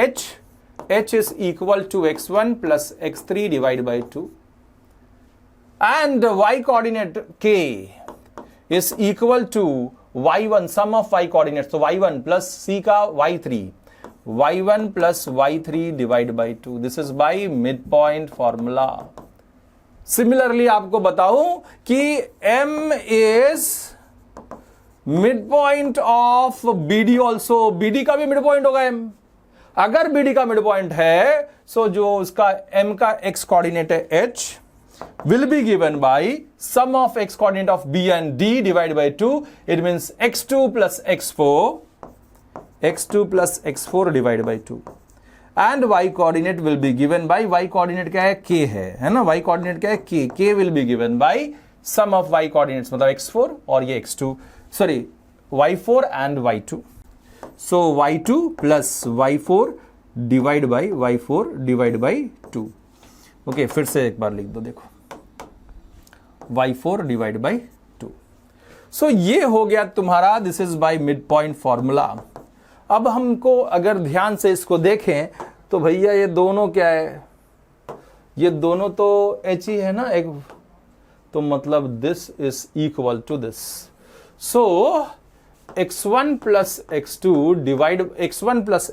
h is equal to x1 plus x3 divide by 2 and y coordinate k is equal to y1 sum of y coordinates, so y1 plus c का y1 plus y3 divide by 2. this is by midpoint formula. Similarly आपको बताऊं कि m is midpoint of BD also. BD का भी midpoint होगा m. अगर BD का mid point है, सो जो उसका M का x कोऑर्डिनेट है h will be given by sum of x coordinate of B and D divided by 2. It means x2 plus x4 divided by 2. And y coordinate will be given by, y coordinate क्या है, k है ना, y coordinate क्या है, k will be given by sum of y coordinates, मतलब x4 और ये x2, sorry y4 and y2. So y2 plus y4 divide by y4 divide by 2. Okay, फिर से एक बार लिख दो, देखो y4 डिवाइड बाई 2. सो ये हो गया तुम्हारा, this is bye mid point formula. अब हमको अगर ध्यान से इसको देखें तो भैया ये दोनों क्या है, ये दोनों तो h ही है ना एक, तो मतलब this is equal to this. So x1 plus x2 divide x1 plus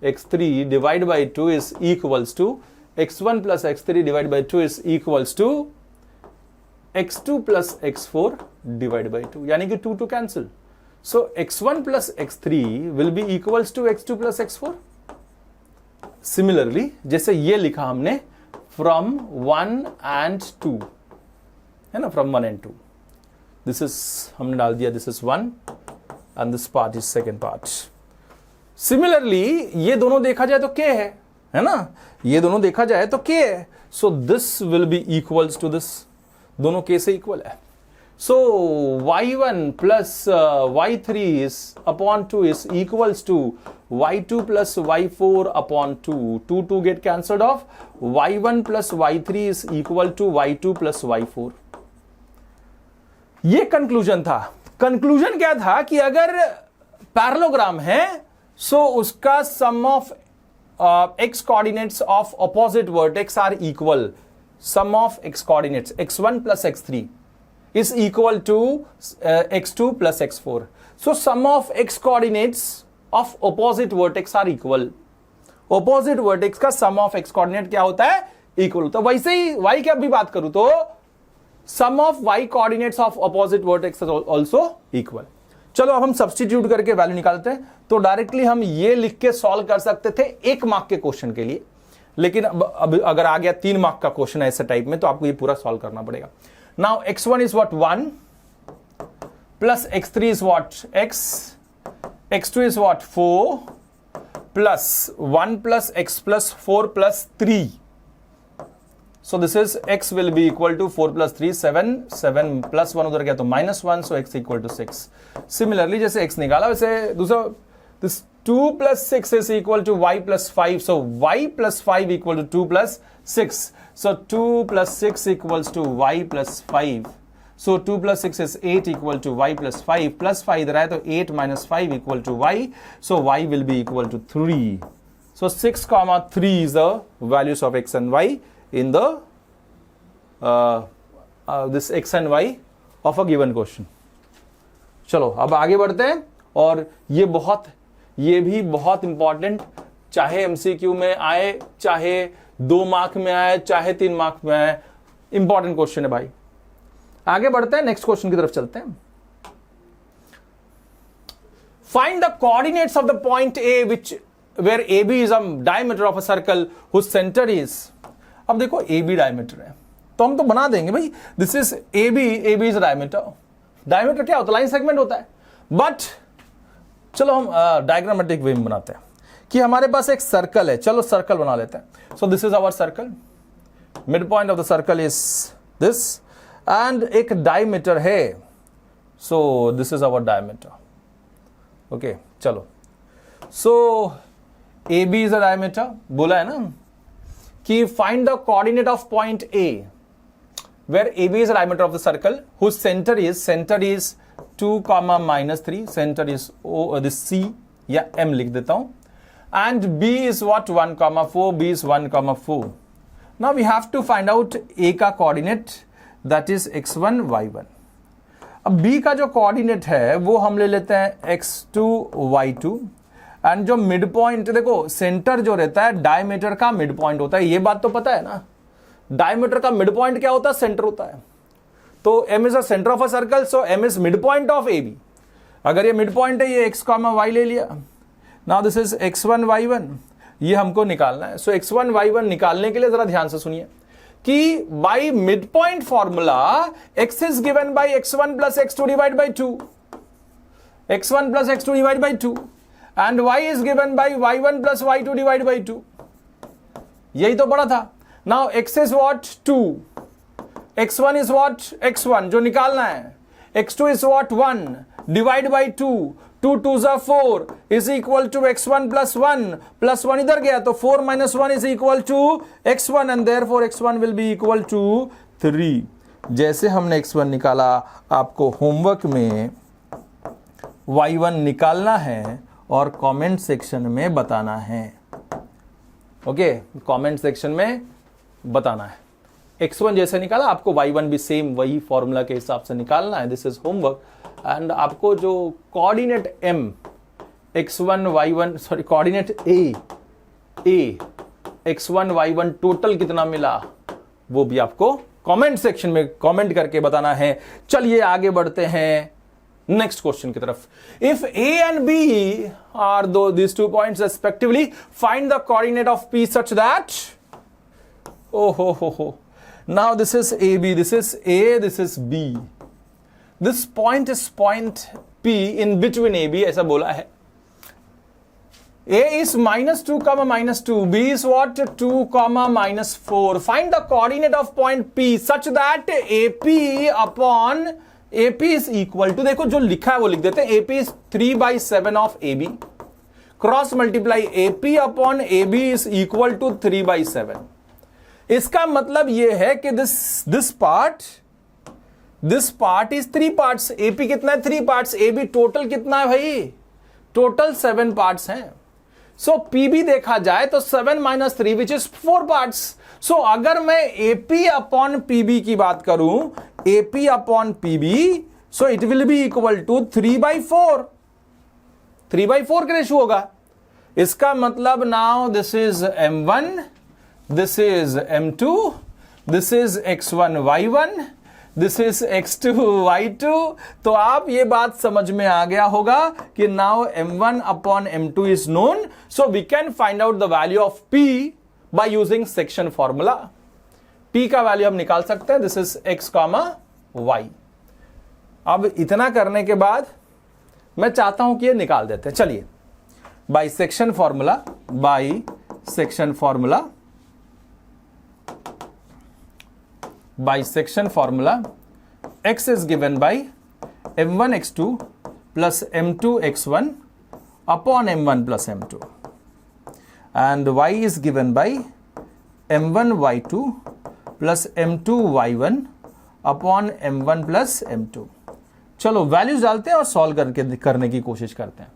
x3 divide by 2 is equals to x1 plus x3 divided by 2 is equals to x2 plus x4 divided by 2, यानी कि 2 cancel. So x1 plus x3 will be equals to x2 plus x4. Similarly, जैसे ये लिखा हमने from 1 and 2, है ना, from 1 and 2. This is हमने डाल दिया, this is 1 and this part is second part. Similarly, ये दोनों देखा जाए तो k है ना, ये दोनों देखा जाए तो k है. So this will be equals to this, दोनों k से इक्वल है. So y1 plus y3 is upon 2 is equals to y2 plus y4 upon 2. 2 get cancelled off. y1 plus y3 is equal to y2 plus y4. ये conclusion था. Conclusion क्या था कि अगर parallelogram है सो उसका सम of x coordinates of opposite vertex are equal. Sum of x coordinates x1 plus x3 is equal to x2 plus x4. So sum of x coordinates of opposite vertex are equal. Opposite vertex का sum of x coordinate क्या होता है, equal होता है. वैसे ही y की अभी बात करूं तो sum of y coordinates of opposite vertex is also equal. चलो अब हम सब्स्टिट्यूट करके वैल्यू निकालते हैं. तो डायरेक्टली हम ये लिख के सॉल्व कर सकते थे 1 मार्क के क्वेश्चन के लिए, लेकिन अब अगर आ गया 3 मार्क का क्वेश्चन ऐसे टाइप में तो आपको ये पूरा सॉल्व करना पड़ेगा. Now x1 is what 1 plus x3 is what x, x2 is what 4 plus 1 plus x plus 4 plus 3. So this is x will be equal to 4 plus 3 7 7 plus 1 उधर गया तो -1, so x equal to 6. Similarly जैसे x निकाला वैसे दूसरा, this 2 plus 6 is equal to y plus 5, so y plus 5 equal to 2 plus 6. So 2 plus 6 equals to y plus 5. So 2 plus 6 is 8 equal to y plus 5 plus 5 इधर आया तो 8 minus 5 equal to y. So y will be equal to 3. So 6, 3 is the values of x and y in the this x and y of a given question. चलो अब आगे बढ़ते हैं. और ये भी बहुत इंपॉर्टेंट, चाहे एमसीक्यू में आए, चाहे 2 मार्क में आए, चाहे 3 मार्क में आए, इंपॉर्टेंट क्वेश्चन है भाई. आगे बढ़ते हैं, नेक्स्ट क्वेश्चन की तरफ चलते हैं. Find the coordinates of the point A which where A B is a diameter of a circle whose centre is. अब देखो ए बी डायमीटर है तो हम तो बना देंगे भाई, this is A B is diameter. Diameter क्या होता है, लाइन सेगमेंट होता है. बट चलो हम डायग्रामेटिक वे में बनाते हैं कि हमारे पास एक सर्कल है. चलो सर्कल बना लेते हैं. So this is our circle, mid point of the circle is this, and एक डायमीटर है. So this is our diameter. Okay चलो, so A B is a diameter. बोला है ना कि find the coordinate of point A where AB is the diameter of the circle whose center is 2, -3. Center is this C या M लिख देता हूं. And B is what 1, 4. B is 1, 4. Now we have to find out A का coordinate, that is x1, y1. अब B का जो coordinate है वो हम ले लेते हैं x2, y2. एंड जो मिड पॉइंट, देखो सेंटर जो रहता है डायमीटर का मिड पॉइंट होता है, ये बात तो पता है ना. डायमीटर का मिड पॉइंट क्या होता है, सेंटर होता है. तो M is a centre of a circle, so M is mid point of AB. अगर ये मिड पॉइंट है, ये x, y ले लिया, now this is x1 y1, ये हमको निकालना है। सो x1 y1 निकालने के लिए जरा ध्यान से सुनिए कि by mid point formula x is given by x1 plus x2 divide by 2, x1 plus x2 divide by 2 and y is given by y1 plus y2 divide by 2, यही तो पड़ा था। Now x is what 2, x1 is what x1 जो निकालना है, x2 is what 1 divide by 2, 2 2s are 4 is equal to x1 plus 1 इधर गया तो 4 minus 1 is equal to x1 and therefore x1 will be equal to 3। जैसे हमने x1 निकाला, आपको होमवर्क में y1 निकालना है और कमेंट सेक्शन में बताना है। ओके, कमेंट सेक्शन में बताना है। x1 जैसे निकाला, आपको y1 भी सेम वही फॉर्मूला के हिसाब से निकालना है। This is homework. एंड आपको जो coordinate m x1 y1 sorry coordinate a x1 y1 total कितना मिला वो भी आपको कमेंट सेक्शन में कमेंट करके बताना है। चलिए आगे बढ़ते हैं नेक्स्ट क्वेश्चन की तरफ। If a and b are these 2 points respectively, find the coordinate of p such that, now this is ab, this is a, this is b, this point is point p in between ab, ऐसा बोला है। a is -2, -2, b is what 2, -4। find the coordinate of point p such that ap upon AP is equal to, देखो जो लिखा है वो लिख देते हैं, AP is 3/7 of AB, cross multiply AP upon AB is equal to 3/7। इसका मतलब ये है कि this part is 3 parts. AP कितना है? 3 पार्ट्स। AB टोटल कितना है भाई? टोटल 7 पार्ट्स हैं। सो PB देखा जाए तो 7 - 3 विच इज 4 पार्ट्स। सो अगर मैं AP अपॉन PB की बात करूं, AP upon PB, so it will be equal to 3/4। 3/4 का रेशियो होगा। इसका मतलब now this is M1, this is M2, this is X1 Y1, this is X2 Y2। तो आप ये बात समझ में आ गया होगा कि now M1 upon M2 is known, so we can find out the value of P by using section formula. P का वैल्यू हम निकाल सकते हैं, दिस इज X, Y। अब इतना करने के बाद मैं चाहता हूं कि ये निकाल देते हैं। चलिए by section formula, x is given by m1 x2 plus m2 x1 upon m1 plus m2 and y is given by m1 y2 plus m2 y1 upon m1 plus m2। चलो वैल्यूज डालते हैं और solve करने की कोशिश करते हैं।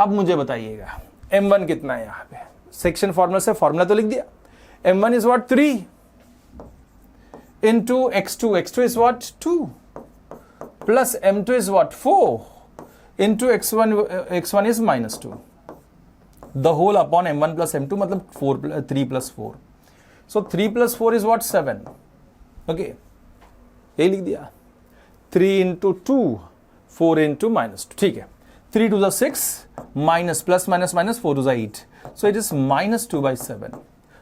अब मुझे बताइएगा m1 कितना है? यहां पे सेक्शन फॉर्मूला से फॉर्मूला तो लिख दिया। m1 is what 3 into x2, x2 is what 2 plus m2 is what 4 into x1, x1 is -2, the whole upon m1 plus m2 मतलब 3 plus 4, so 3 plus 4 is what 7। okay, ये लिख दिया। 3 into 2, 4 into -2, ठीक है। 3 to the 6 minus plus minus minus 4 to the 8, so it is -2/7।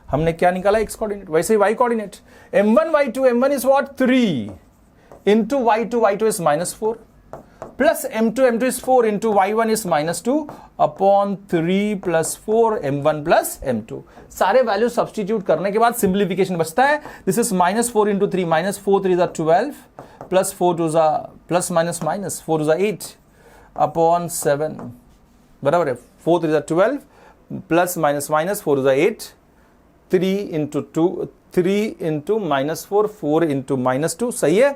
हमने क्या निकाला? x coordinate. वैसे ही y coordinate m1 y2, m1 is what 3 into y2, y2 is -4 plus m2, m2 is 4 into y1 is -2 upon 3 plus 4 m1 plus m2। सारे value substitute करने के बाद simplification बचता है। This is -4 into 3, -4 3 is 12 plus 4 to the plus minus minus 4 to the 8 upon 7, बराबर है। 4 3 is 12 plus minus minus 4 to the 8, 3 into 2, 3 into -4, 4 into -2, सही है।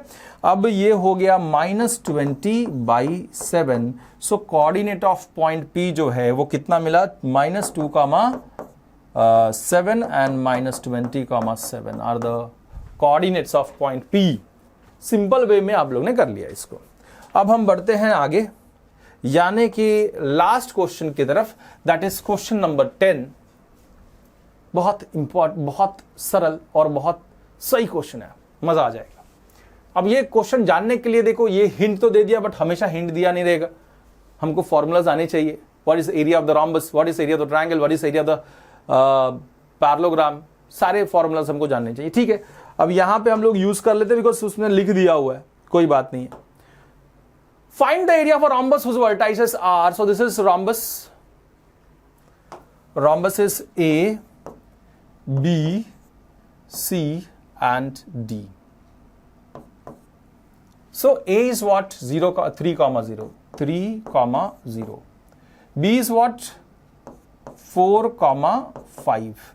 अब ये हो गया -20/7। सो कोऑर्डिनेट ऑफ पॉइंट P जो है वो कितना मिला? -2, 7 and -20, are the coordinates of point P। Simple way में आप लोग ने कर लिया इसको। अब हम बढ़ते हैं आगे, यानी कि लास्ट क्वेश्चन की तरफ, दैट इज क्वेश्चन नंबर 10। बहुत इंपॉर्टेंट, बहुत सरल और बहुत सही क्वेश्चन है, मजा आ जाएगा। अब ये क्वेश्चन जानने के लिए देखो, ये हिंट तो दे दिया बट हमेशा हिंट दिया नहीं रहेगा, हमको फॉर्मूलाज आने चाहिए। What is area of the rhombus, what is area of the triangle, what is area of the parallelogram, सारे फॉर्मूलाज हमको जानने चाहिए, ठीक है। अब यहां पे हम लोग यूज कर लेते हैं बिकॉज उसने लिख दिया हुआ है, कोई बात नहीं है। Find the area for rhombus whose vertices are, so this is rhombus is A, B, C and D. So A is what? 3, 0. 3, 0. B is what? 4, 5.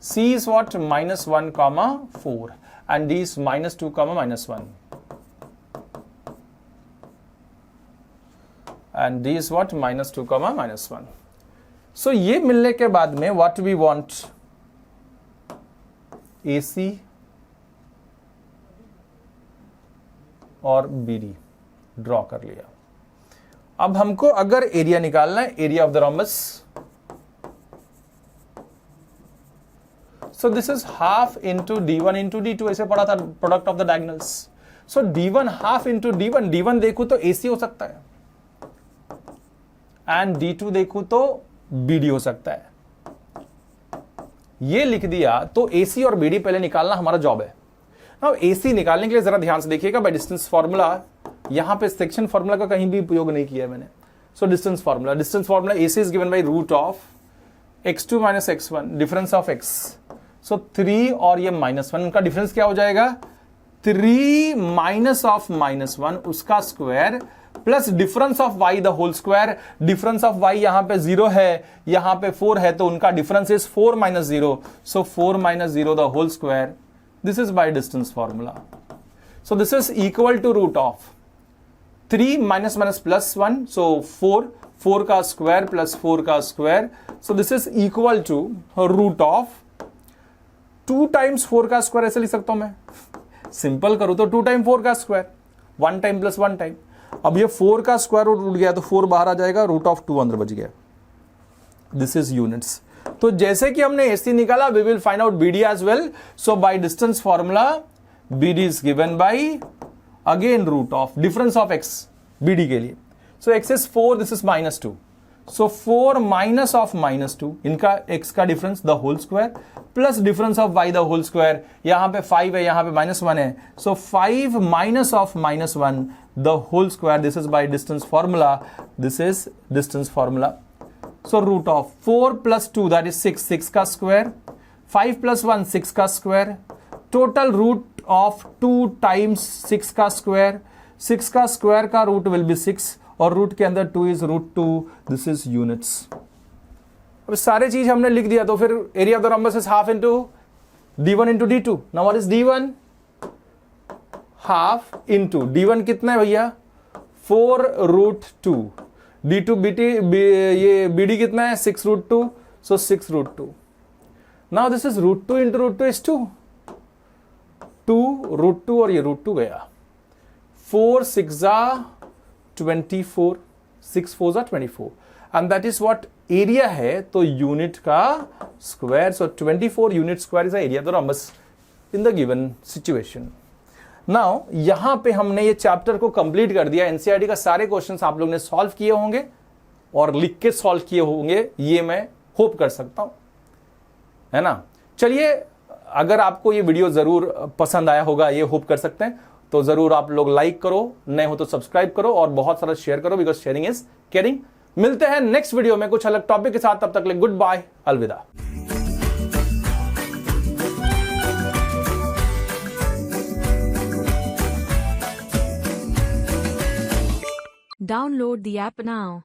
C is what? -1, 4. And D is -2, -1. And D is what? -2, -1. So ये मिलने के बाद में what we want? AC और BD draw कर लिया। अब हमको अगर एरिया निकालना है, area of the rhombus, so this is half into D1 into D2, ऐसे पढ़ा था product of the diagonals. So D1 half into D1, D1 देखूं तो AC हो सकता है एंड D2 देखूं तो BD हो सकता है। ये लिख दिया तो AC और BD पहले निकालना हमारा जॉब है। अब AC निकालने के लिए जरा ध्यान से देखिएगा, बाय डिस्टेंस फार्मूला, यहां पे सेक्शन फार्मूला का कहीं भी उपयोग नहीं किया है मैंने। So distance formula AC is given by root of x2 - x1, difference of x। So 3 और ये -1, उनका डिफरेंस क्या हो जाएगा? 3 माइनस ऑफ -1 उसका square plus difference of y the whole square. Difference of y यहां पे 0 है, यहां पे 4 है, तो उनका difference is 4 - 0। So 4 - 0 the whole square, this is by distance formula. So this is equal to root of 3 minus plus 1, so 4 का square plus 4 का square. So this is equal to root of 2 times 4 का square, ऐसे लिख सकता हूं मैं। Simple करूं तो 2 टाइम 4 का स्क्वायर, 1 टाइम प्लस 1 टाइम। अब ये 4 का स्क्वायर रूट उठ गया तो 4 बाहर आ जाएगा, रूट ऑफ 2 अंदर बच गया। This is units. तो जैसे कि हमने AC निकाला, we will find out BD as well. So by distance formula BD is given by again root of difference of x BD के लिए। So x is 4, this is -2। So 4 minus of -2, इनका x का difference the whole square plus difference of y the whole square. यहां पे 5 है, यहां पे -1 है, so 5 minus of -1 the whole square. This is by distance formula, this is distance formula. So root of 4 + 2 that is 6, 6 का square, 5 + 1 6 का square, total root of 2 times 6 का square. 6 का स्क्वायर का रूट विल बी 6 और root के अंदर 2 is √2, this is units. अब सारे चीज हमने लिख दिया, तो फिर area of the rhombus is half into D1 into D2। Now what is D1? Half into D1 कितना है भैया? 4√2। D2 ये BD कितना है? 6√2, सो 6√2। Now this is √2 into √2 is 2, 2√2 और ये √2 गया। 4 6 24, 6 4 24, and that is what area है, तो यूनिट का square. So 24 unit square is the area of the rhombus in the given situation. Now यहां पे हमने ये चैप्टर को कंप्लीट कर दिया। एनसीईआरटी का सारे क्वेश्चंस आप लोग ने सॉल्व किए होंगे और लिख के सॉल्व किए होंगे, ये मैं होप कर सकता हूं, है ना। चलिए, अगर आपको ये वीडियो जरूर पसंद आया होगा, ये होप कर सकते हैं, तो जरूर आप लोग लाइक करो, नए हो तो सब्सक्राइब करो और बहुत सारा शेयर करो, बिकॉज शेयरिंग इज केयरिंग। मिलते हैं नेक्स्ट वीडियो में कुछ अलग टॉपिक के साथ, तब तक ले गुड बाय, अलविदा। Download the app now.